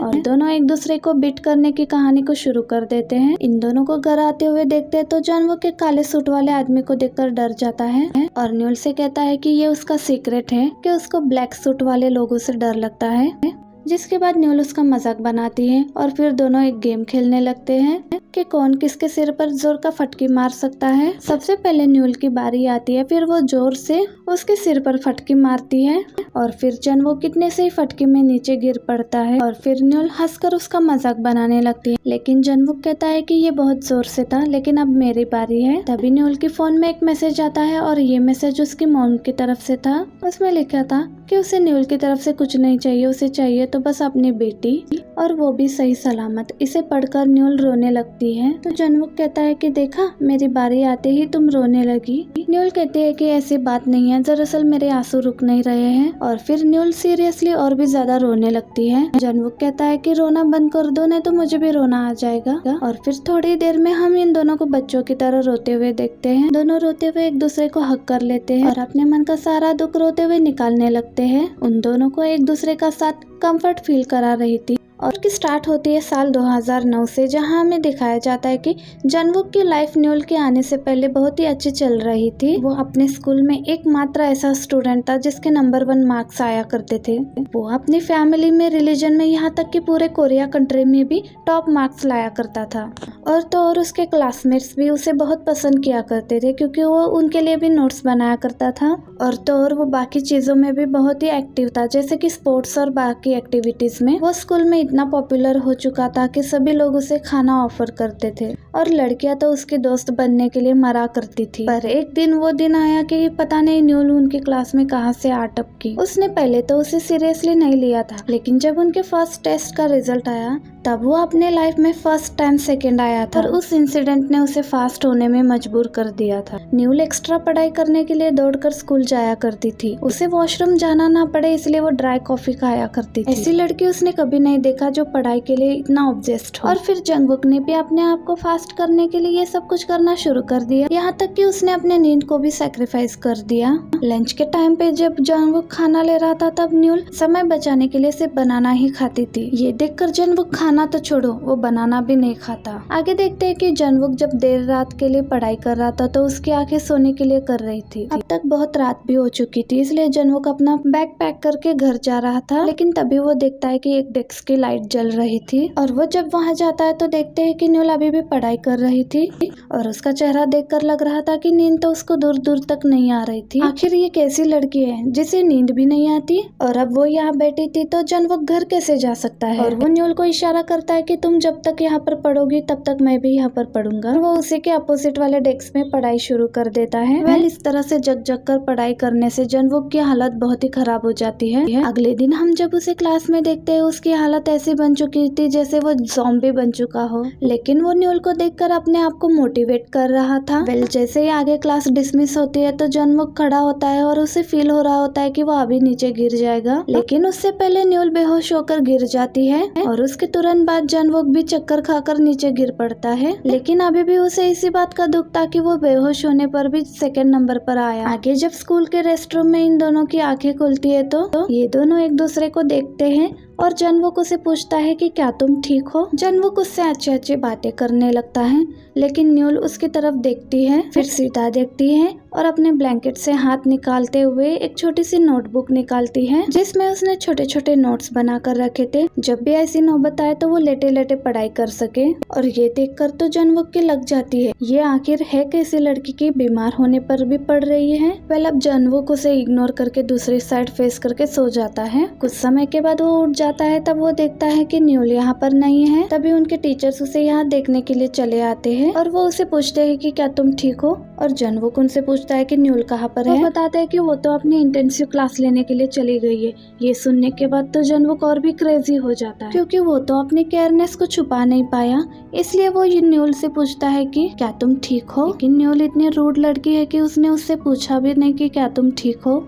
और दोनों एक दूसरे को बीट करने की कहानी को शुरू कर देते हैं। इन दोनों को घर आते हुए देखते हैं तो जंगवुक एक काले सूट वाले आदमी को देखकर डर जाता है और न्यूल से कहता है कि ये उसका सीक्रेट है कि उसको ब्लैक सूट वाले लोगों से डर लगता है। जिसके बाद न्यूल उसका मजाक बनाती है और फिर दोनों एक गेम खेलने लगते हैं कि कौन किसके सिर पर जोर का फटकी मार सकता है। सबसे पहले न्यूल की बारी आती है, फिर वो जोर से उसके सिर पर फटकी मारती है और फिर जंगवुक कितने से ही फटकी में नीचे गिर पड़ता है और फिर न्यूल हंसकर उसका मजाक बनाने लगती है। लेकिन जंगवुक कहता है कि ये बहुत जोर से था, लेकिन अब मेरी बारी है। तभी न्यूल के फोन में एक मैसेज आता है और ये मैसेज उसकी मॉम की तरफ से था। उसमें लिखा था कि उसे न्यूल की तरफ से कुछ नहीं चाहिए, उसे चाहिए तो बस अपनी बेटी और वो भी सही सलामत। इसे पढ़कर न्यूल रोने लगती है तो जंगवुक कहता है कि देखा, मेरी बारी आते ही तुम रोने लगी। न्यूल कहती है कि ऐसी बात नहीं है, दरअसल मेरे आंसू रुक नहीं रहे हैं। और फिर न्यूल सीरियसली और भी ज्यादा रोने लगती है। जंगवुक कहता है कि रोना बंद कर दो, नहीं तो मुझे भी रोना आ जाएगा। और फिर थोड़ी देर में हम इन दोनों को बच्चों की तरह रोते हुए देखते हैं। दोनों रोते हुए एक दूसरे को हक कर लेते हैं और अपने मन का सारा दुख रोते हुए निकालने लगते हैं। उन दोनों को एक दूसरे का साथ कंफर्ट फील करा रही थी और की स्टार्ट होती है साल 2009 से, जहां हमें दिखाया जाता है कि जंगवुक की लाइफ न्यूल के आने से पहले बहुत ही अच्छी चल रही थी। वो अपने स्कूल में एकमात्र ऐसा स्टूडेंट था जिसके नंबर 1 मार्क्स आया करते थे। वो अपनी फैमिली में, रिलीजन में, यहाँ तक कि पूरे कोरिया कंट्री में भी टॉप मार्क्स लाया करता था। और तो और उसके क्लासमेट्स भी उसे बहुत पसंद किया करते थे क्योंकि वो उनके लिए भी नोट्स बनाया करता था। और तो और वो बाकी चीजों में भी बहुत ही एक्टिव था, जैसे कि स्पोर्ट्स और बाकी एक्टिविटीज में। वो स्कूल में इतना पॉपुलर हो चुका था कि सभी लोग उसे खाना ऑफर करते थे और लड़कियां तो उसके दोस्त बनने के लिए मरा करती थी। पर एक दिन वो दिन आया कि पता नहीं न्यूल उनकी क्लास में कहां से आ टपकी। उसने पहले तो उसे सीरियसली नहीं लिया था, लेकिन जब उनके फर्स्ट टेस्ट का रिजल्ट आया तब वो अपने लाइफ में फर्स्ट टाइम सेकंड आया था और उस इंसिडेंट ने उसे फास्ट होने में मजबूर कर दिया था। न्यूल एक्स्ट्रा पढ़ाई करने के लिए दौड़कर स्कूल जाया करती थी। उसे वॉशरूम जाना ना पड़े इसलिए वो ड्राई कॉफी खाया करती थी। ऐसी लड़की उसने कभी नहीं देखा जो पढ़ाई के लिए इतना ऑब्सेस्ड हो। और फिर जंगवुक ने भी अपने आप को फास्ट करने के लिए ये सब कुछ करना शुरू कर दिया, यहाँ तक कि उसने अपने नींद को भी सैक्रिफाइस कर दिया। लंच के टाइम पे जब जंगवुक खाना ले रहा था तब न्यूल समय बचाने के लिए सिर्फ बनाना ही खाती थी। ये देखकर जंगवुक खाना तो छोड़ो, वो बनाना भी नहीं खाता। आगे देखते हैं कि जंगवुक जब देर रात के लिए पढ़ाई कर रहा था तो उसकी आंखें सोने के लिए कर रही थी। अब तक बहुत रात भी हो चुकी थी, इसलिए जंगवुक अपना बैग पैक करके घर जा रहा था। लेकिन तभी वो देखता है कि एक डेस्क की लाइट जल रही थी और वो जब वहाँ जाता है तो देखते हैं कि न्यूल अभी भी पढ़ाई कर रही थी और उसका चेहरा देखकर लग रहा था कि नींद तो उसको दूर दूर तक नहीं आ रही थी। आखिर ये कैसी लड़की है जिसे नींद भी नहीं आती। और अब वो यहाँ बैठी थी तो जंगवुक घर कैसे जा सकता है। और वो न्यूल को इशारा करता है कि तुम जब तक यहाँ पर पढ़ोगी तब तक मैं भी यहाँ पर पढ़ूंगा। वो उसी के अपोजिट वाले डेस्क में पढ़ाई शुरू कर देता है। वेल, इस तरह से जग जग कर पढ़ाई करने से जंगवुक की हालत बहुत ही खराब हो जाती है। अगले दिन हम जब उसे क्लास में देखते हैं उसकी हालत ऐसी बन चुकी थी जैसे वो ज़ॉम्बी बन चुका हो। लेकिन वो न्यूल को देखकर अपने आप को मोटिवेट कर रहा था। वेल, जैसे ही आगे क्लास डिसमिस होती है तो जंगवुक खड़ा होता है और उसे फील हो रहा होता है कि वो अभी नीचे गिर जाएगा। लेकिन उससे पहले न्यूल बेहोश होकर गिर जाती है और उसके तुरंत सेकंड बाद जनवुक भी चक्कर खाकर नीचे गिर पड़ता है, लेकिन अभी भी उसे इसी बात का दुख था कि वो बेहोश होने पर भी सेकंड नंबर पर आया। आगे जब स्कूल के रेस्टरूम में इन दोनों की आंखें खुलती है तो ये दोनों एक दूसरे को देखते हैं और जनवुक उसे पूछता है कि क्या तुम ठीक हो। जनवुक उससे अच्छी अच्छी बातें करने लगता है, लेकिन न्यूल उसकी तरफ देखती है, फिर सीधा देखती है और अपने ब्लैंकेट से हाथ निकालते हुए एक छोटी सी नोटबुक निकालती है जिसमें उसने छोटे छोटे नोट्स बना कर रखे थे, जब भी ऐसी नौबत आए तो वो लेटे लेटे पढ़ाई कर सके। और ये देखकर तो जनवुक की लग जाती है ये आखिर है कैसी लड़की की बीमार होने पर भी पढ़ रही है। पहले अब जनवुक उसे इग्नोर करके दूसरी साइड फेस करके सो जाता है। कुछ समय के बाद वो उठ जाता है, तब वो देखता है कि न्यूल यहाँ पर नहीं है। तभी उनके टीचर्स उसे यहाँ देखने के लिए चले आते हैं और वो उसे पूछते हैं कि क्या तुम ठीक हो, और जनवुक उनसे पूछता है कि न्यूल कहाँ पर है। वो बताते हैं कि वो तो अपनी इंटेंसिव क्लास लेने के लिए चली गई है। ये सुनने के बाद तो जनवुक और भी क्रेजी हो जाता है, क्योंकि वो तो अपनी केयरनेस को छुपा नहीं पाया, इसलिए वो ये न्यूल से पूछता है कि क्या तुम ठीक हो। लेकिन न्यूल इतनी रूड लड़की है कि उसने उससे पूछा भी नहीं कि क्या तुम ठीक हो,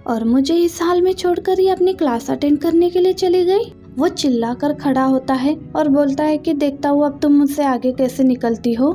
और मुझे इस हाल में छोड़कर ये अपनी क्लास अटेंड करने के लिए चली गई। वो चिल्ला कर खड़ा होता है और बोलता है कि देखता हूँ अब तुम मुझसे आगे कैसे निकलती हो।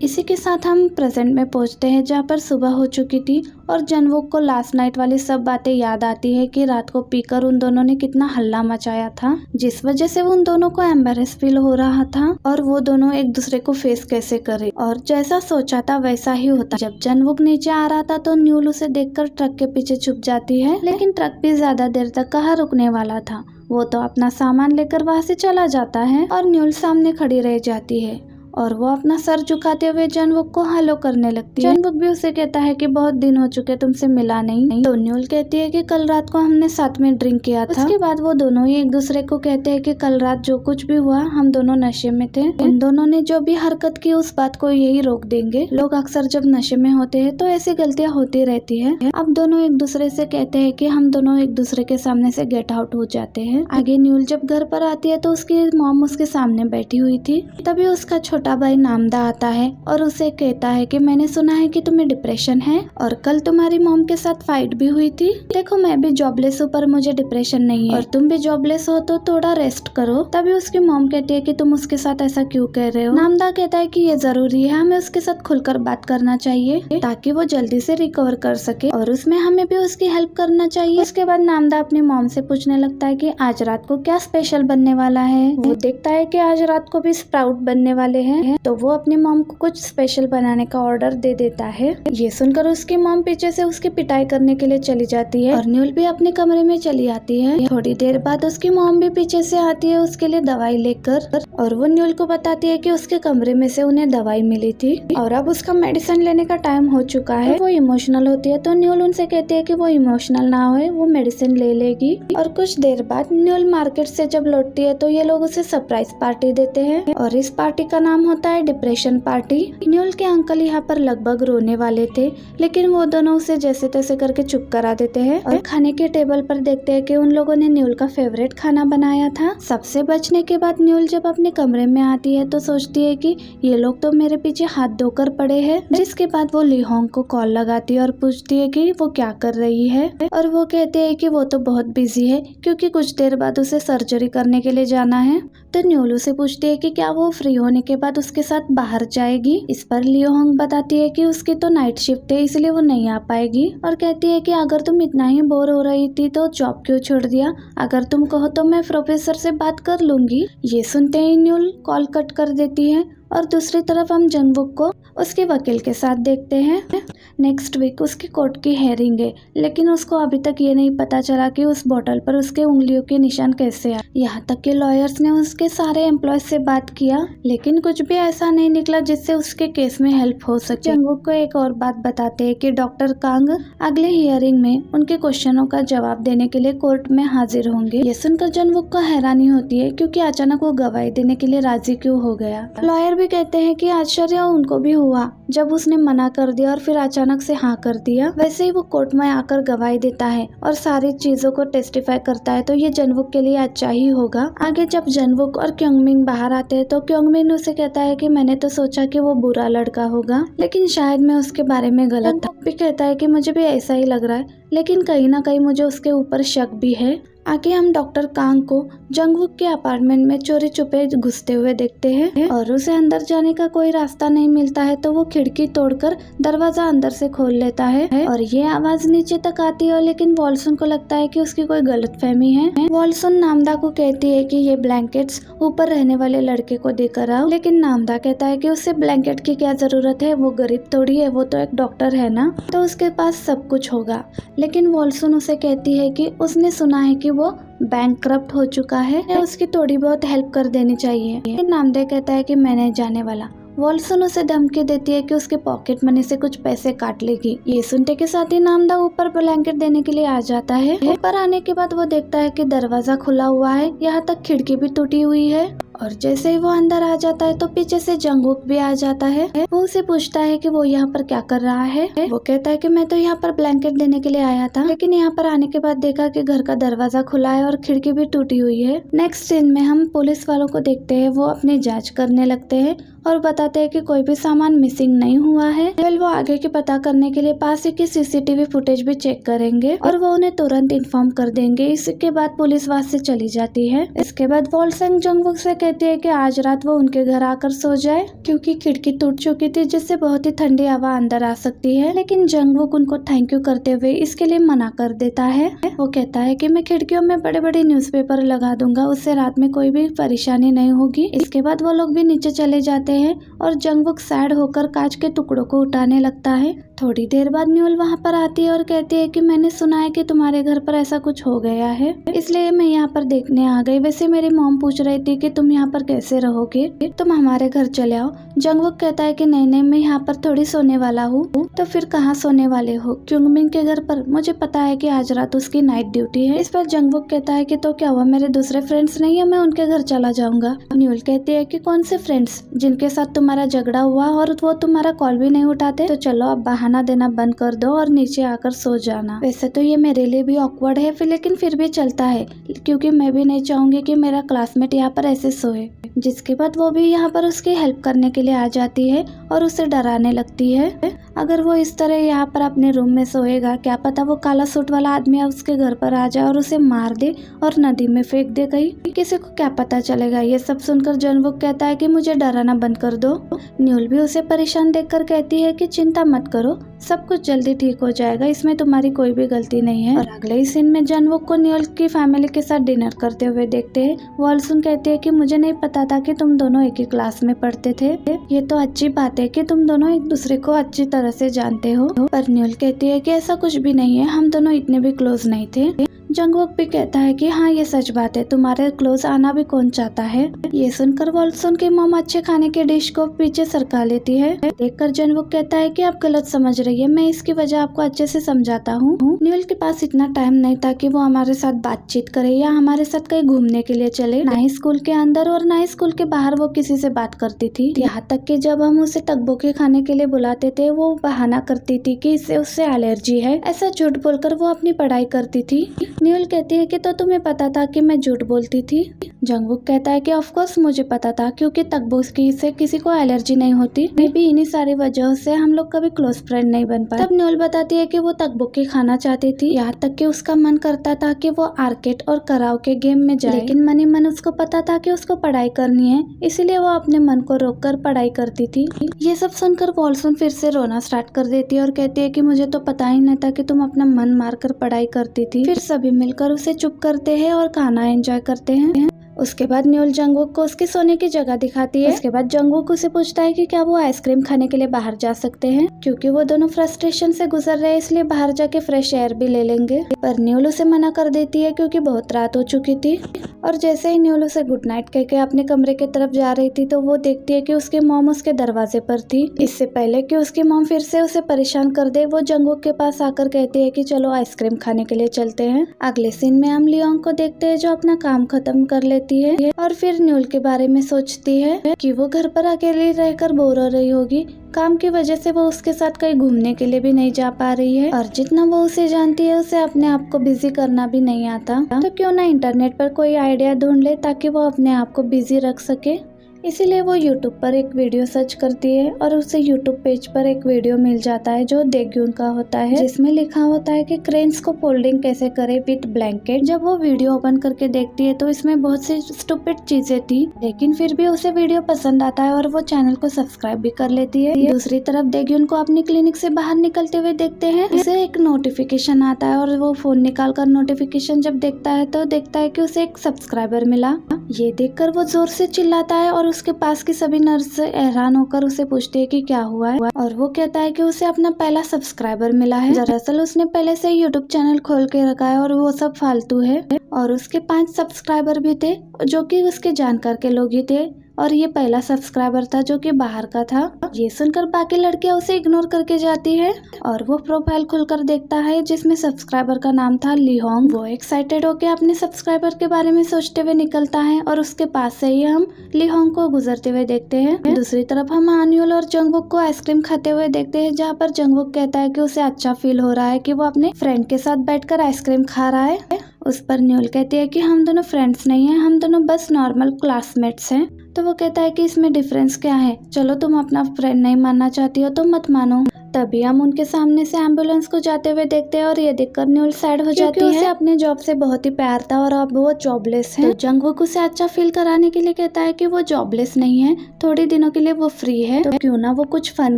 इसी के साथ हम प्रेजेंट में पहुँचते हैं, जहाँ पर सुबह हो चुकी थी और जनवुक को लास्ट नाइट वाली सब बातें याद आती है कि रात को पीकर उन दोनों ने कितना हल्ला मचाया था, जिस वजह से उन दोनों को एम्बेरस फील हो रहा था और वो दोनों एक दूसरे को फेस कैसे करे। और जैसा सोचा था वैसा ही होता। जब जनवुक नीचे आ रहा था तो न्यूल उसे देखकर ट्रक के पीछे छुप जाती है, लेकिन ट्रक भी ज्यादा देर तक कहाँ रुकने वाला था। वो तो अपना सामान लेकर वहाँ से चला जाता है और न्यूल सामने खड़ी रह जाती है और वो अपना सर झुकाते हुए जनवुक को हेलो करने लगती है। जनवुक भी उसे कहता है कि बहुत दिन हो चुके तुमसे मिला नहीं। तो न्यूल कहती है कि कल रात को हमने साथ में ड्रिंक किया था। उसके बाद वो दोनों ही एक दूसरे को कहते हैं कि कल रात जो कुछ भी हुआ हम दोनों नशे में थे। उन दोनों ने जो भी हरकत की उस बात को यही रोक देंगे। लोग अक्सर जब नशे में होते हैं तो ऐसी गलतियाँ होती रहती है। अब दोनों एक दूसरे से कहते हैं कि हम दोनों एक दूसरे के सामने से गेट आउट हो जाते हैं। आगे न्यूल जब घर पर आती है तो उसकी मॉम उसके सामने बैठी हुई थी। तभी उसका छोटा भाई नामदा आता है और उसे कहता है कि मैंने सुना है कि तुम्हें डिप्रेशन है और कल तुम्हारी मॉम के साथ फाइट भी हुई थी। देखो मैं भी जॉबलेस हूँ पर मुझे डिप्रेशन नहीं है और तुम भी जॉबलेस हो तो थोड़ा रेस्ट करो। तभी उसकी मॉम कहती है कि तुम उसके साथ ऐसा क्यों कह रहे हो। नामदा कहता है कि ये जरूरी है, हमें उसके साथ खुलकर बात करना चाहिए ताकि वो जल्दी से रिकवर कर सके और उसमें हमें भी उसकी हेल्प करना चाहिए। उसके बाद नामदा अपनी मॉम से पूछने लगता है कि आज रात को क्या स्पेशल बनने वाला है। वो देखता है कि आज रात को भी स्प्राउट बनने वाले हैं, तो वो अपनी मॉम को कुछ स्पेशल बनाने का ऑर्डर दे देता है। ये सुनकर उसकी मॉम पीछे से उसकी पिटाई करने के लिए चली जाती है और न्यूल भी अपने कमरे में चली आती है। थोड़ी देर बाद उसकी मॉम भी पीछे से आती है उसके लिए दवाई लेकर और वो न्यूल को बताती है कि उसके कमरे में से उन्हें दवाई मिली थी और अब उसका मेडिसिन लेने का टाइम हो चुका है। वो इमोशनल होती है तो न्यूल उनसे कहती है कि वो इमोशनल ना होए, वो मेडिसिन ले लेगी। और कुछ देर बाद न्यूल मार्केट से जब लौटती है तो ये लोग उसे सरप्राइज पार्टी देते हैं और इस पार्टी का नाम होता है डिप्रेशन पार्टी। न्यूल के अंकल यहाँ पर लगभग रोने वाले थे, लेकिन वो दोनों उसे जैसे तैसे करके चुप करा देते हैं और खाने के टेबल पर देखते हैं कि उन लोगों ने न्यूल का फेवरेट खाना बनाया था। सबसे बचने के बाद न्यूल जब अपने कमरे में आती है तो सोचती है कि ये लोग तो मेरे पीछे हाथ धोकर पड़े हैं। जिसके बाद वो ली होंग को कॉल लगाती है और पूछती है कि वो क्या कर रही है और वो कहते हैं कि वो तो बहुत बिजी है क्योंकि कुछ देर बाद उसे सर्जरी करने के लिए जाना है। तो न्यूल उसे पूछती है कि क्या वो फ्री होने के बाद उसके साथ बाहर जाएगी। इस पर लियो होंग बताती है कि उसकी तो नाइट शिफ्ट है इसलिए वो नहीं आ पाएगी और कहती है कि अगर तुम इतना ही बोर हो रही थी तो जॉब क्यों छोड़ दिया, अगर तुम कहो तो मैं प्रोफेसर से बात कर लूंगी। ये सुनते ही न्यूल कॉल कट कर देती है और दूसरी तरफ हम जनवुक को उसके वकील के साथ देखते हैं। नेक्स्ट वीक उसकी कोर्ट की हेयरिंग है, लेकिन उसको अभी तक ये नहीं पता चला कि उस बोतल पर उसके उंगलियों के निशान कैसे आए। यहाँ तक कि लॉयर्स ने उसके सारे एम्प्लॉयज से बात किया, लेकिन कुछ भी ऐसा नहीं निकला जिससे उसके केस में हेल्प हो सके। जनवुक को एक और बात बताते हैं कि डॉक्टर कांग अगले हियरिंग में उनके क्वेश्चनों का जवाब देने के लिए कोर्ट में हाजिर होंगे। ये सुनकर जनवुक को हैरानी होती है क्योंकि अचानक वो गवाही देने के लिए राजी क्यों हो गया। लॉयर भी कहते हैं कि आश्चर्य उनको भी हुआ जब उसने मना कर दिया और फिर अचानक से हाँ कर दिया। वैसे ही वो कोर्ट में आकर गवाही देता है और सारी चीजों को टेस्टिफाई करता है, तो ये जनवुक के लिए अच्छा ही होगा। आगे जब जनवुक और क्योंगमिन बाहर आते हैं तो क्योंगमिन उसे कहता है कि मैंने तो सोचा कि वो बुरा लड़का होगा, लेकिन शायद मैं उसके बारे में गलत था। भी कहता है कि मुझे भी ऐसा ही लग रहा है, लेकिन कहीं ना कहीं मुझे उसके ऊपर शक भी है। आगे हम डॉक्टर कांग को जंगवुक के अपार्टमेंट में चोरी छुपे घुसते हुए देखते हैं और उसे अंदर जाने का कोई रास्ता नहीं मिलता है, तो वो खिड़की तोड़कर दरवाजा अंदर से खोल लेता है और ये आवाज नीचे तक आती है। लेकिन वॉल्सन को लगता है कि उसकी कोई गलतफहमी है। वॉल्सन नामदा को कहती है कि ये ब्लैंकेट्स ऊपर रहने वाले लड़के को देकर आओ, लेकिन नामदा कहता है कि उसे ब्लैंकेट की क्या जरूरत है, वो गरीब थोड़ी है, वो तो एक डॉक्टर है ना, तो उसके पास सब कुछ होगा। लेकिन वॉल्सन उसे कहती है कि उसने सुना है कि वो बैंकक्रप्ट हो चुका है, उसकी थोड़ी बहुत हेल्प कर देनी चाहिए। लेकिन नामदे कहता है कि मैं नहीं जाने वाला। वॉल्सन उसे धमकी देती है कि उसके पॉकेट मनी से कुछ पैसे काट लेगी। ये सुनते के साथ ही नामदा ऊपर ब्लैंकेट देने के लिए आ जाता है। ऊपर आने के बाद वो देखता है कि दरवाजा खुला हुआ है, यहाँ तक खिड़की भी टूटी हुई है और जैसे ही वो अंदर आ जाता है तो पीछे से जंगवुक भी आ जाता है। वो उसे पूछता है कि वो यहाँ पर क्या कर रहा है। वो कहता है कि मैं तो यहाँ पर ब्लैंकेट देने के लिए आया था, लेकिन यहाँ पर आने के बाद देखा कि घर का दरवाजा खुला है और खिड़की भी टूटी हुई है। नेक्स्ट सीन में हम पुलिस वालों को देखते हैं, वो अपनी जांच करने लगते हैं और बताते हैं कि कोई भी सामान मिसिंग नहीं हुआ है। वो आगे की पता करने के लिए पास ही की सीसीटीवी फुटेज भी चेक करेंगे और वो उन्हें तुरंत इन्फॉर्म कर देंगे। इसके बाद पुलिस वहां से चली जाती है। इसके बाद वॉल्सन जंगवुक से कहती है कि आज रात वो उनके घर आकर सो जाए, क्योंकि खिड़की टूट चुकी थी जिससे बहुत ही ठंडी हवा अंदर आ सकती है। लेकिन जंगवुक उनको थैंक यू करते हुए इसके लिए मना कर देता है। वो कहता है कि मैं खिड़कियों में बड़े बड़े न्यूज़पेपर लगा दूंगा, उससे रात में कोई भी परेशानी नहीं होगी। इसके बाद वो लोग भी नीचे चले जाते हैं और जंगवुक सैड होकर कांच के टुकड़ों को उठाने लगता है। थोड़ी देर बाद न्यूल वहाँ पर आती है और कहती है कि मैंने सुना है कि तुम्हारे घर पर ऐसा कुछ हो गया है, इसलिए मैं यहाँ पर देखने आ गई। वैसे मेरी मॉम पूछ रही थी कि तुम यहाँ पर कैसे रहोगे, तुम हमारे घर चले आओ। जंगवुक कहता है कि नहीं, मैं यहाँ पर थोड़ी सोने वाला हूँ। तो फिर कहाँ सोने वाले हो? क्योंगमिन के घर पर। मुझे पता है कि आज रात उसकी नाइट ड्यूटी है। इस पर जंगवुक कहता है कि तो क्या हुआ, मेरे दूसरे फ्रेंड्स नहीं है, मैं उनके घर चला जाऊंगा। न्यूल कहती है कि कौन से फ्रेंड्स, जिनके साथ तुम्हारा झगड़ा हुआ और वो तुम्हारा कॉल भी नहीं उठाते? तो चलो अब बहाना देना बंद कर दो और नीचे आकर सो जाना। वैसे तो ये मेरे लिए भी ऑकवर्ड है, लेकिन फिर भी चलता है, क्योंकि मैं भी नहीं चाहूंगी कि मेरा क्लासमेट यहाँ पर ऐसे सोए। जिसके बाद वो भी यहाँ पर उसकी हेल्प करने के लिए आ जाती है और उसे डराने लगती है। अगर वो इस तरह यहाँ पर अपने रूम में सोएगा, क्या पता वो काला सूट वाला आदमी उसके घर पर आ जाए और उसे मार दे और नदी में फेंक दे। कहीं किसी को क्या पता चलेगा। ये सब सुनकर जंगवुक कहता है कि मुझे डराना बंद कर दो। न्यूल भी उसे परेशान देखकर कहती है कि चिंता मत करो, सब कुछ जल्दी ठीक हो जाएगा, इसमें तुम्हारी कोई भी गलती नहीं है। और अगले ही सीन में जंगवुक को न्यूल की फैमिली के साथ डिनर करते हुए देखते हैं। वॉल्सन कहती है कि मुझे नहीं पता था कि तुम दोनों एक ही क्लास में पढ़ते थे, ये तो अच्छी बात है कि तुम दोनों एक दूसरे को अच्छी तरह से जानते हो। पर न्यूल कहती है कि ऐसा कुछ भी नहीं है, हम दोनों इतने भी क्लोज नहीं थे। जंगवुक भी कहता है कि हाँ ये सच बात है, तुम्हारे क्लोज आना भी कौन चाहता है। ये सुनकर वॉल्सन की मॉम अच्छे खाने के डिश को पीछे सरका लेती है। देखकर जंगवुक कहता है कि आप गलत समझ रही है, मैं इसकी वजह आपको अच्छे से समझाता हूँ। न्यूल के पास इतना टाइम नहीं था कि वो हमारे साथ बातचीत करे या हमारे साथ कहीं घूमने के लिए चले। ना ही स्कूल के अंदर और ना ही स्कूल के बाहर वो किसी से बात करती थी। यहाँ तक कि जब हम उसे तकबोके खाने के लिए बुलाते थे, वो बहाना करती थी कि इससे उससे एलर्जी है। ऐसा झूठ बोलकर वो अपनी पढ़ाई करती थी। न्यूल कहती है कि तो तुम्हें पता था कि मैं झूठ बोलती थी। जंगवुक कहता है कि ऑफ कोर्स मुझे पता था, क्योंकि तकबोकी से किसी को एलर्जी नहीं होती। मे बी इन्हीं सारी वजहों से हम लोग कभी क्लोज फ्रेंड नहीं बन पाए। तब न्यूल बताती है कि वो तकबोकी खाना चाहती थी, यहाँ तक कि उसका मन करता था कि वो आर्केड और कराओके गेम में जाए, लेकिन मन ही मन उसको पता था कि उसको पढ़ाई करनी है, इसीलिए वो अपने मन को रोककर पढ़ाई करती थी। ये सब सुनकर वॉल्सन फिर से रोना स्टार्ट कर देती है और कहती है कि मुझे तो पता ही नहीं था कि तुम अपना मन मारकर पढ़ाई करती थी। फिर सभी मिलकर उसे चुप करते हैं और खाना एंजॉय करते हैं। उसके बाद न्यूल जंगवुक को उसकी सोने की जगह दिखाती है। उसके बाद जंगवुक उसे पूछता है कि क्या वो आइसक्रीम खाने के लिए बाहर जा सकते हैं, क्योंकि वो दोनों फ्रस्ट्रेशन से गुजर रहे हैं, इसलिए बाहर जाके फ्रेश एयर भी ले लेंगे। पर न्यूल उसे मना कर देती है क्योंकि बहुत रात हो चुकी थी। और जैसे ही न्यूल उसे गुड नाइट कहके अपने कमरे की तरफ जा रही थी, तो वो देखती है कि उसकी मॉम उसके दरवाजे पर थी। इससे पहले कि उसकी मॉम फिर से उसे परेशान कर दे, वो जंगवुक के पास आकर कहती है कि चलो आइसक्रीम खाने के लिए चलते हैं। अगले सीन में हम लियोंग को देखते हैं जो अपना काम खत्म कर लेती है और फिर न्यूल के बारे में सोचती है कि वो घर पर अकेली रहकर बोर हो रही होगी। काम की वजह से वो उसके साथ कहीं घूमने के लिए भी नहीं जा पा रही है, और जितना वो उसे जानती है उसे अपने आप को बिजी करना भी नहीं आता। तो क्यों ना इंटरनेट पर कोई आइडिया ढूंढ ले ताकि वो अपने आप को बिजी रख सके। इसीलिए वो यूट्यूब पर एक वीडियो सर्च करती है और उसे यूट्यूब पेज पर एक वीडियो मिल जाता है जो देग्यून का होता है, जिसमें लिखा होता है कि क्रेन्स को फोल्डिंग कैसे करे विद ब्लैंकेट। जब वो वीडियो ओपन करके देखती है तो इसमें बहुत सी स्टूपिड चीजें थी, लेकिन फिर भी उसे वीडियो पसंद आता है और वो चैनल को सब्सक्राइब भी कर लेती है। दूसरी तरफ देग्यून को अपनी क्लिनिक से बाहर निकलते हुए देखते हैं। उसे एक नोटिफिकेशन आता है और वो फोन निकाल कर नोटिफिकेशन जब देखता है तो देखता है कि उसे एक सब्सक्राइबर मिला। ये देखकर वो जोर से चिल्लाता है और उसके पास की सभी नर्स हैरान होकर उसे पूछती है कि क्या हुआ है, और वो कहता है कि उसे अपना पहला सब्सक्राइबर मिला है। दरअसल उसने पहले से यूट्यूब चैनल खोल के रखा है और वो सब फालतू है, और उसके 5 सब्सक्राइबर भी थे जो कि उसके जानकार के लोग ही थे, और ये पहला सब्सक्राइबर था जो कि बाहर का था। ये सुनकर बाकी लड़कियां उसे इग्नोर करके जाती है और वो प्रोफाइल खुलकर देखता है जिसमें सब्सक्राइबर का नाम था लिहोंग। वो एक्साइटेड होकर अपने सब्सक्राइबर के बारे में सोचते हुए निकलता है और उसके पास से ही हम लिहोंग को गुजरते हुए देखते हैं। दूसरी तरफ हम आन्युल और जंगवुक को आइसक्रीम खाते हुए देखते हैं, जहाँ पर जंगवुक कहता है कि उसे अच्छा फील हो रहा है कि वो अपने फ्रेंड के साथ बैठकर आइसक्रीम खा रहा है। उस पर न्यूल कहती है कि हम दोनों फ्रेंड्स नहीं हैं, हम दोनों बस नॉर्मल क्लासमेट्स हैं। तो वो कहता है कि इसमें डिफरेंस क्या है, चलो तुम अपना फ्रेंड नहीं मानना चाहती हो तो मत मानो। तभी हम उनके सामने से एम्बुलेंस को जाते हुए देखते हैं और ये देखकर न्यूल सैड हो जाती है। उसे अपने जॉब से बहुत ही प्यार था और अब वो जॉबलेस है। तो जंगवुक उसे अच्छा फील कराने के लिए कहता है कि वो जॉबलेस नहीं है, थोड़े दिनों के लिए वो फ्री है, तो क्यों ना वो कुछ फन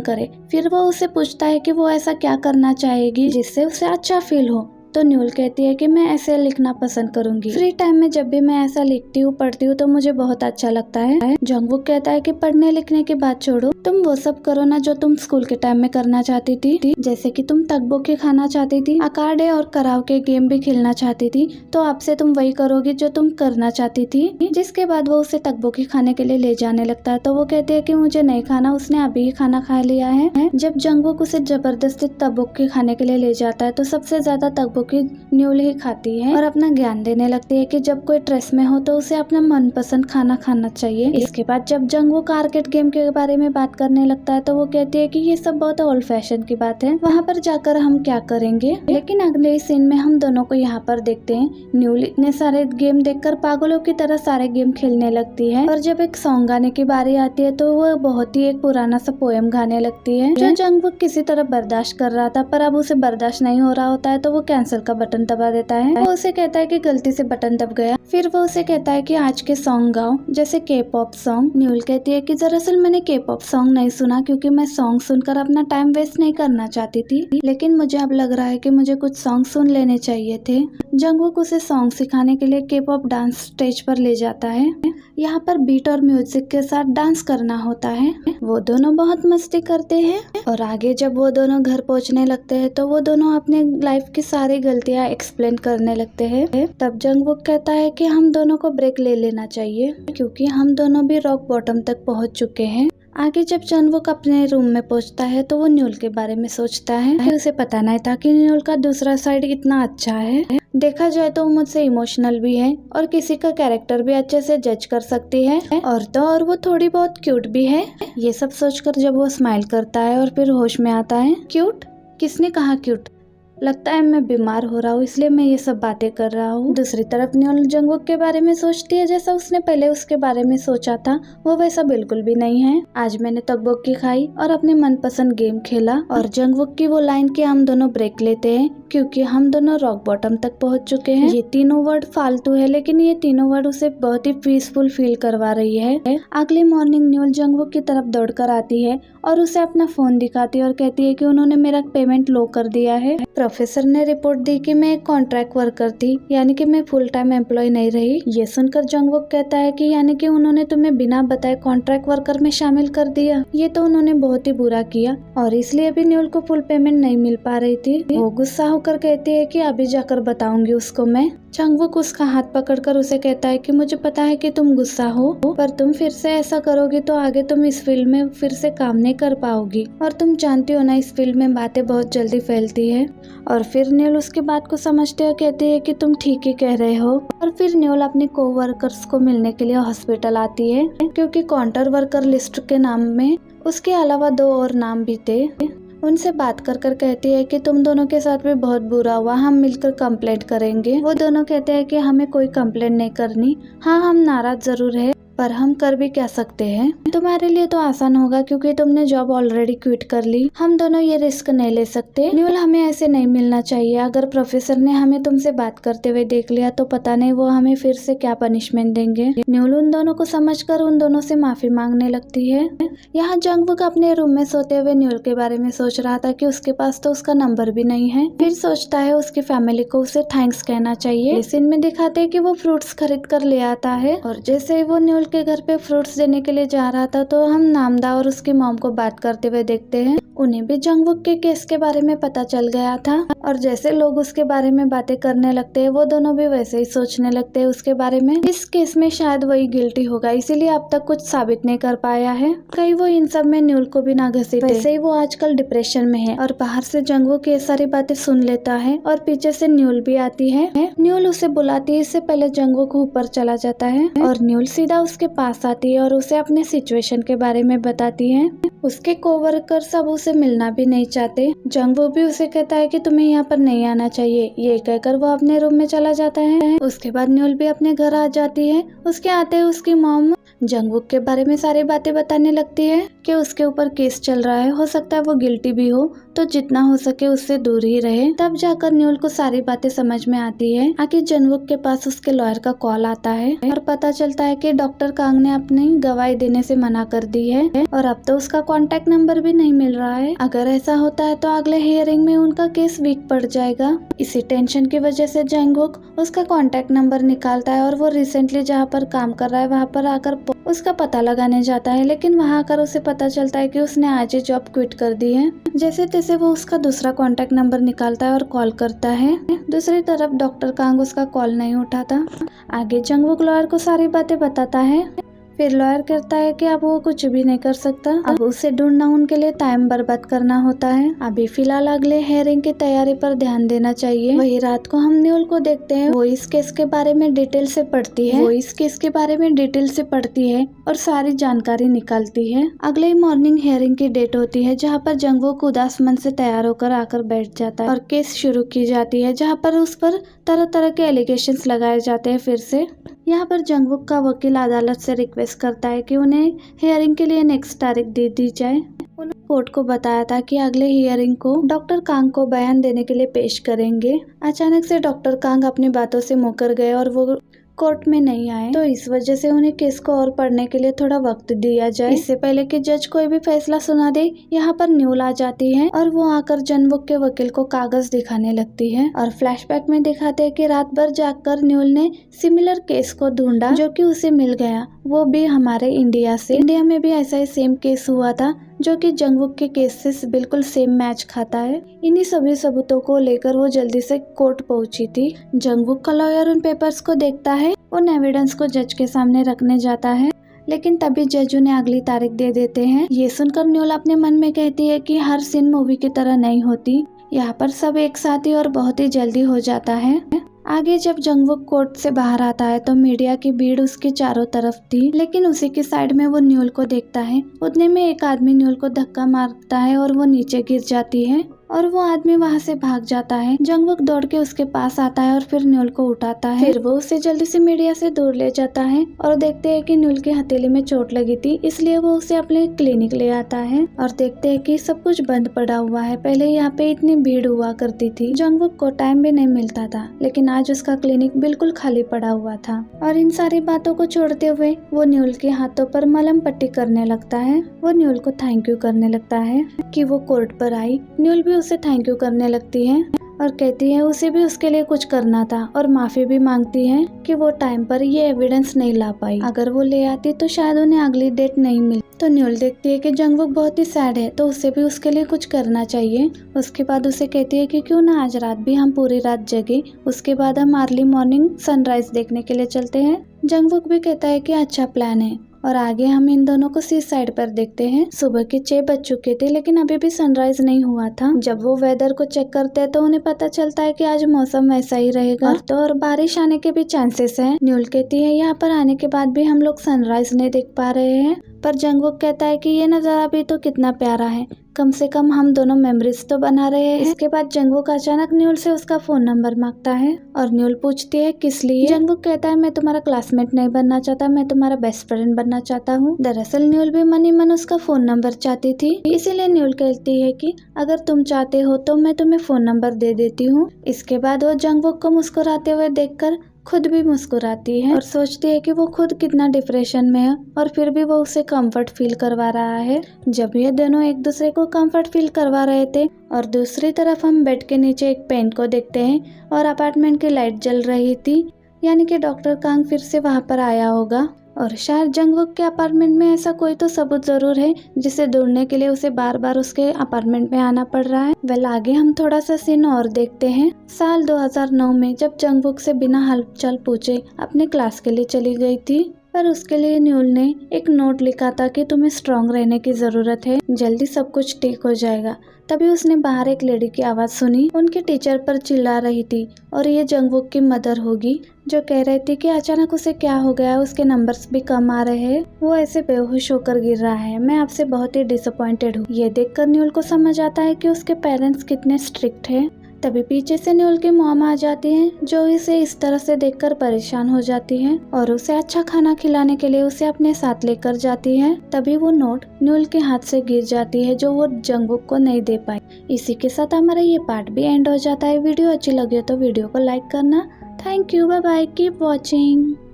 करे। फिर वो उसे पूछता है कि वो ऐसा क्या करना चाहेगी जिससे उसे अच्छा फील हो। तो न्यूल कहती है कि मैं ऐसे लिखना पसंद करूंगी, फ्री टाइम में जब भी मैं ऐसा लिखती हूँ पढ़ती हूँ तो मुझे बहुत अच्छा लगता है। जंगवुक कहता है कि पढ़ने लिखने की बात छोड़ो, तुम वो सब करो ना जो तुम स्कूल के टाइम में करना चाहती थी, जैसे कि तुम तकबोकी खाना चाहती थी, अकार्डे और कराओके गेम भी खेलना चाहती थी, तो आपसे तुम वही करोगी जो तुम करना चाहती थी। जिसके बाद वो उसे तकबोकी खाने के लिए ले जाने लगता है, तो वो कहती है कि मुझे नहीं खाना, उसने अभी ही खाना खा लिया है। जब जंगवुक उसे जबरदस्ती तकबोकी खाने के लिए ले जाता है तो सबसे ज्यादा तकबोकी न्यूल ही खाती है और अपना ज्ञान देने लगती है कि जब कोई स्ट्रेस में हो तो उसे अपना मनपसंद खाना खाना चाहिए। इसके बाद जब जंगवुक आर्केड गेम के बारे में बात करने लगता है तो वो कहती है कि ये सब बहुत ओल्ड फैशन की बात है, वहाँ पर जाकर हम क्या करेंगे। लेकिन अगले सीन में हम दोनों को यहाँ पर देखते हैं, न्यूल इतने सारे गेम देखकर पागलों की तरह सारे गेम खेलने लगती है, और जब एक सॉन्ग गाने की बारी आती है तो वो बहुत ही एक पुराना सा पोएम गाने लगती है जो जंगवुक किसी तरह बर्दाश्त कर रहा था, पर अब उसे बर्दाश्त नहीं हो रहा होता है तो वो कैंसिल का बटन दबा देता है। वो उसे कहता है कि गलती से बटन दब गया। फिर वो उसे कहता है कि आज के सॉन्ग गाओ, जैसे के पॉप सॉन्ग। न्यूल कहती है कि दरअसल मैंने के पॉप सॉन्ग नहीं सुना क्योंकि मैं सॉन्ग सुनकर अपना टाइम वेस्ट नहीं करना चाहती थी, लेकिन मुझे अब लग रहा है कि मुझे कुछ सॉन्ग सुन लेने चाहिए थे। जंगवुक उसे सॉन्ग सिखाने के लिए के पॉप डांस स्टेज पर ले जाता है। यहाँ पर बीट और म्यूजिक के साथ डांस करना होता है। वो दोनों बहुत मस्ती करते हैं और आगे जब वो दोनों घर पहुँचने लगते हैं तो वो दोनों अपने लाइफ की सारी गलतियाँ एक्सप्लेन करने लगते हैं। तब जंगवुक कहता है कि हम दोनों को ब्रेक ले लेना चाहिए क्योंकि हम दोनों भी रॉक बॉटम तक पहुंच चुके हैं। आगे जब जंगवुक अपने रूम में पहुंचता है तो वो न्यूल के बारे में सोचता है कि उसे पता नहीं था कि न्यूल का दूसरा साइड इतना अच्छा है। देखा जाए तो वो मुझसे इमोशनल भी है और किसी का कैरेक्टर भी अच्छे से जज कर सकती है, और वो थोड़ी बहुत क्यूट भी है। ये सब सोचकर जब वो स्माइल करता है और फिर होश में आता है, क्यूट? किसने कहा क्यूट? लगता है मैं बीमार हो रहा हूँ इसलिए मैं ये सब बातें कर रहा हूँ। दूसरी तरफ न्यूल जंगवुक के बारे में सोचती है जैसा उसने पहले उसके बारे में सोचा था, वो वैसा बिल्कुल भी नहीं है। आज मैंने तकबोकी खाई और अपने मनपसंद गेम खेला, और जंगवुक की वो लाइन कि हम दोनों ब्रेक लेते हैं क्योंकि हम दोनों रॉक बॉटम तक पहुंच चुके हैं, ये तीनों वर्ड फालतू है लेकिन ये तीनों वर्ड उसे बहुत ही पीसफुल फील करवा रही है। अगली मॉर्निंग न्यूल जंगवुक की तरफ दौड़कर आती है और उसे अपना फोन दिखाती है और कहती है कि उन्होंने मेरा पेमेंट लो कर दिया है। प्रोफेसर ने रिपोर्ट दी कि मैं एक कॉन्ट्रैक्ट वर्कर थी, यानी कि मैं फुल टाइम एम्प्लॉय नहीं रही। ये सुनकर जंगवुक कहता है कि यानी कि उन्होंने तुम्हें बिना बताए कॉन्ट्रैक्ट वर्कर में शामिल कर दिया, ये तो उन्होंने बहुत ही बुरा किया, और इसलिए भी न्यूल को फुल पेमेंट नहीं मिल पा रही थी। वो गुस्सा होकर कहती है कि अभी जाकर बताऊंगी उसको मैं। जंगवुक उसका हाथ पकड़कर उसे कहता है कि मुझे पता है कि तुम गुस्सा हो, पर तुम फिर से ऐसा करोगी तो आगे तुम इस फील्ड में फिर से काम नहीं कर पाओगी, और तुम जानती हो ना इस फील्ड में बातें बहुत जल्दी फैलती है। और फिर न्यूल उसकी बात को समझते हुए कहती है कि तुम ठीक ही कह रहे हो। और फिर न्यूल अपने कोवर्कर्स को मिलने के लिए हॉस्पिटल आती है क्योंकि काउंटर वर्कर लिस्ट के नाम में उसके अलावा 2 और नाम भी थे। उनसे बात कर कर कहती है कि तुम दोनों के साथ भी बहुत बुरा हुआ, हम मिलकर कंप्लेंट करेंगे। वो दोनों कहते हैं कि हमें कोई कंप्लेंट नहीं करनी, हाँ हम नाराज जरूर है पर हम कर भी क्या सकते हैं। तुम्हारे लिए तो आसान होगा क्योंकि तुमने जॉब ऑलरेडी क्विट कर ली। हम दोनों ये रिस्क नहीं ले सकते। न्यूल, हमें ऐसे नहीं मिलना चाहिए। अगर प्रोफेसर ने हमें तुमसे बात करते हुए देख लिया तो पता नहीं वो हमें फिर से क्या पनिशमेंट देंगे। न्यूल उन दोनों को समझकर उन दोनों से माफी मांगने लगती है। यहाँ जंगवुक अपने रूम में सोते हुए न्यूल के बारे में सोच रहा था कि उसके पास तो उसका नंबर भी नहीं है। फिर सोचता है उसकी फैमिली को उसे थैंक्स कहना चाहिए। इस सीन में दिखाते हैं कि वो फ्रूट्स खरीद कर ले आता है और जैसे ही वो न्यूल के घर पे फ्रूट्स देने के लिए जा रहा था तो हम नामदा और उसकी मॉम को बात करते हुए देखते हैं। उन्हें भी जंगवुक के केस के बारे में पता चल गया था और जैसे लोग उसके बारे में बातें करने लगते हैं वो दोनों भी वैसे ही सोचने लगते हैं उसके बारे में। इस केस में शायद वही गिल्टी होगा, इसीलिए अब तक कुछ साबित नहीं कर पाया है। कहीं वो इन सब में न्यूल को भी ना घसीटे। वैसे ही वो आजकल डिप्रेशन में है और बाहर से जंगवुक ये सारी बातें सुन लेता है और पीछे से न्यूल भी आती है। न्यूल उसे बुलाती है। इससे पहले जंगवुक ऊपर चला जाता है और न्यूल सीधा उसके पास आती है और उसे अपने सिचुएशन के बारे में बताती है। उसके कोवर्कर सब उसे मिलना भी नहीं चाहते। जंगवुक भी उसे कहता है कि तुम्हें यहाँ पर नहीं आना चाहिए। ये कहकर वो अपने रूम में चला जाता है। उसके बाद न्यूल भी अपने घर आ जाती है। उसके आते ही उसकी मॉम जंगवुक के बारे में सारी बातें बताने लगती है कि उसके ऊपर केस चल रहा है, हो सकता है वो गिल्टी भी हो, तो जितना हो सके उससे दूर ही रहे। तब जाकर न्यूल को सारी बातें समझ में आती है। आखिर जंगवुक के पास उसके लॉयर का कॉल आता है और पता चलता है कि डॉक्टर कांग ने अपनी गवाही देने से मना कर दी है और अब तो उसका कॉन्टेक्ट नंबर भी नहीं मिल रहा है। अगर ऐसा होता है तो अगले हियरिंग में उनका केस वीक पड़ जाएगा। इसी टेंशन की वजह से जंगवुक उसका कॉन्टेक्ट नंबर निकालता है और वो रिसेंटली जहाँ पर काम कर रहा है वहाँ पर आकर उसका पता लगाने जाता है, लेकिन वहाँ आकर उसे पता चलता है कि उसने आज ही जॉब क्विट कर दी है। जैसे तैसे वो उसका दूसरा कॉन्टेक्ट नंबर निकालता है और कॉल करता है। दूसरी तरफ डॉक्टर कांग उसका कॉल नहीं उठाता। आगे जंगवुक लॉयर को सारी बातें बताता है। फिर लॉयर कहता है कि अब वो कुछ भी नहीं कर सकता, अब उसे ढूंढना उनके लिए टाइम बर्बाद करना होता है। अभी फिलहाल अगले हेयरिंग की तैयारी पर ध्यान देना चाहिए। वही रात को हम न्यूल को देखते हैं। वो इस केस के बारे में डिटेल से पढ़ती है और सारी जानकारी निकालती है। अगले ही मॉर्निंग हेयरिंग की डेट होती है जहाँ पर जंगवुक उदास मन से तैयार होकर आकर बैठ जाता है और केस शुरू की जाती है जहाँ पर उस पर तरह तरह के एलिगेशंस लगाए जाते हैं। फिर से यहाँ पर जंगवुक का वकील अदालत से रिक्वेस्ट करता है कि उन्हें हियरिंग के लिए नेक्स्ट तारीख दे दी जाए। उन्होंने कोर्ट को बताया था कि अगले हियरिंग को डॉक्टर कांग को बयान देने के लिए पेश करेंगे। अचानक से डॉक्टर कांग अपनी बातों से मुकर गए और वो कोर्ट में नहीं आए, तो इस वजह से उन्हें केस को और पढ़ने के लिए थोड़ा वक्त दिया जाए। इससे पहले कि जज कोई भी फैसला सुना दे, यहाँ पर न्यूल आ जाती है और वो आकर जंगवुक के वकील को कागज दिखाने लगती है और फ्लैशबैक में दिखाते हैं कि रात भर जागकर न्यूल ने सिमिलर केस को ढूंढा जो कि उसे मिल गया, वो भी हमारे इंडिया से। इंडिया में भी ऐसा ही सेम केस हुआ था जो कि जंगवुक के केस से बिल्कुल सेम मैच खाता है। इन्हीं सभी सबूतों को लेकर वो जल्दी से कोर्ट पहुंची थी। जंगवुक का लॉयर उन पेपर्स को देखता है, उन एविडेंस को जज के सामने रखने जाता है, लेकिन तभी जज उन्हें अगली तारीख दे देते हैं। ये सुनकर न्यूल अपने मन में कहती है कि हर सीन मूवी की तरह नहीं होती, यहाँ पर सब एक साथ ही और बहुत ही जल्दी हो जाता है। आगे जब जंगवुक कोर्ट से बाहर आता है तो मीडिया की भीड़ उसके चारों तरफ थी, लेकिन उसी की साइड में वो न्यूल को देखता है। उतने में एक आदमी न्यूल को धक्का मारता है और वो नीचे गिर जाती है और वो आदमी वहाँ से भाग जाता है। जंगवुक दौड़ के उसके पास आता है और फिर न्यूल को उठाता है। फिर वो उसे जल्दी से मीडिया से दूर ले जाता है और देखते हैं कि न्यूल की हथेली में चोट लगी थी, इसलिए वो उसे अपने क्लिनिक ले आता है और देखते हैं कि सब कुछ बंद पड़ा हुआ है। पहले यहाँ पे इतनी भीड़ हुआ करती थी, जंगवुक को टाइम भी नहीं मिलता था, लेकिन आज उसका क्लिनिक बिल्कुल खाली पड़ा हुआ था। और इन सारी बातों को छोड़ते हुए वो न्यूल के हाथों पर मलहम पट्टी करने लगता है। वो न्यूल को थैंक यू करने लगता है कि वो कोर्ट पर आई। न्यूल भी उसे थैंक यू करने लगती है और कहती है उसे भी उसके लिए कुछ करना था और माफी भी मांगती है कि वो टाइम पर ये एविडेंस नहीं ला पाई। अगर वो ले आती तो शायद उन्हें अगली डेट नहीं मिली। तो न्यूल देखती है कि जंगवुक बहुत ही सैड है, तो उसे भी उसके लिए कुछ करना चाहिए। उसके बाद उसे कहती है कि क्यों ना आज रात भी हम पूरी रात जगे, उसके बाद हम अर्ली मॉर्निंग सनराइज देखने के लिए चलते हैं। जंगवुक भी कहता है कि अच्छा प्लान है और आगे हम इन दोनों को सी साइड पर देखते हैं। सुबह के 6 बज चुके थे, लेकिन अभी भी सनराइज नहीं हुआ था। जब वो वेदर को चेक करते हैं तो उन्हें पता चलता है कि आज मौसम वैसा ही रहेगा और बारिश आने के भी चांसेस हैं। न्यूल कहती है यहाँ पर आने के बाद भी हम लोग सनराइज नहीं देख पा रहे हैं। पर जंगकुक कहता है कि ये नज़ारा भी तो कितना प्यारा है, कम से कम हम दोनों मेमोरीज तो बना रहे हैं। इसके बाद जंगकुक अचानक न्यूल से उसका फोन नंबर मांगता है और न्यूल पूछती है किस लिए। जंगकुक कहता है मैं तुम्हारा क्लासमेट नहीं बनना चाहता, मैं तुम्हारा बेस्ट फ्रेंड बनना चाहता हूँ। दरअसल न्यूल भी मन ही मन उसका फोन नंबर चाहती थी, इसीलिए न्यूल कहती है कि अगर तुम चाहते हो तो मैं तुम्हें फोन नंबर दे देती हूँ। इसके बाद वो जंगकुक को मुस्कुराते हुए देखकर खुद भी मुस्कुराती है और सोचती है कि वो खुद कितना डिप्रेशन में है और फिर भी वो उसे कंफर्ट फील करवा रहा है। जब ये दोनों एक दूसरे को कंफर्ट फील करवा रहे थे और दूसरी तरफ हम बेड के नीचे एक पेंट को देखते हैं और अपार्टमेंट की लाइट जल रही थी, यानी कि डॉक्टर कांग फिर से वहाँ पर आया होगा और शायद जंगकुक के अपार्टमेंट में ऐसा कोई तो सबूत जरूर है जिसे ढूंढने के लिए उसे बार बार उसके अपार्टमेंट में आना पड़ रहा है। वेल आगे हम थोड़ा सा सीन और देखते हैं। साल 2009 में जब जंगकुक से बिना हालचाल पूछे अपने क्लास के लिए चली गई थी, पर उसके लिए न्यूल ने एक नोट लिखा था कि तुम्हें स्ट्रांग रहने की जरूरत है, जल्दी सब कुछ ठीक हो जाएगा। तभी उसने बाहर एक लेडी की आवाज़ सुनी, उनके टीचर पर चिल्ला रही थी और ये जंगकुक की मदर होगी, जो कह रही थी कि अचानक उसे क्या हो गया, उसके नंबर्स भी कम आ रहे हैं, वो ऐसे बेहोश होकर गिर रहा है, मैं आपसे बहुत ही डिसअपॉइंटेड हूँ। ये देखकर न्यूल को समझ आता है कि उसके पेरेंट्स कितने स्ट्रिक्ट हैं। तभी पीछे से न्यूल की मॉम आ जाती हैं, जो इसे इस तरह से देखकर परेशान हो जाती हैं और उसे अच्छा खाना खिलाने के लिए उसे अपने साथ लेकर जाती है। तभी वो नोट न्यूल के हाथ से गिर जाती है, जो वो जंगकुक को नहीं दे पाई। इसी के साथ हमारा ये पार्ट भी एंड हो जाता है। वीडियो अच्छी लगी हो तो वीडियो को लाइक करना। Thank you, bye bye, keep watching.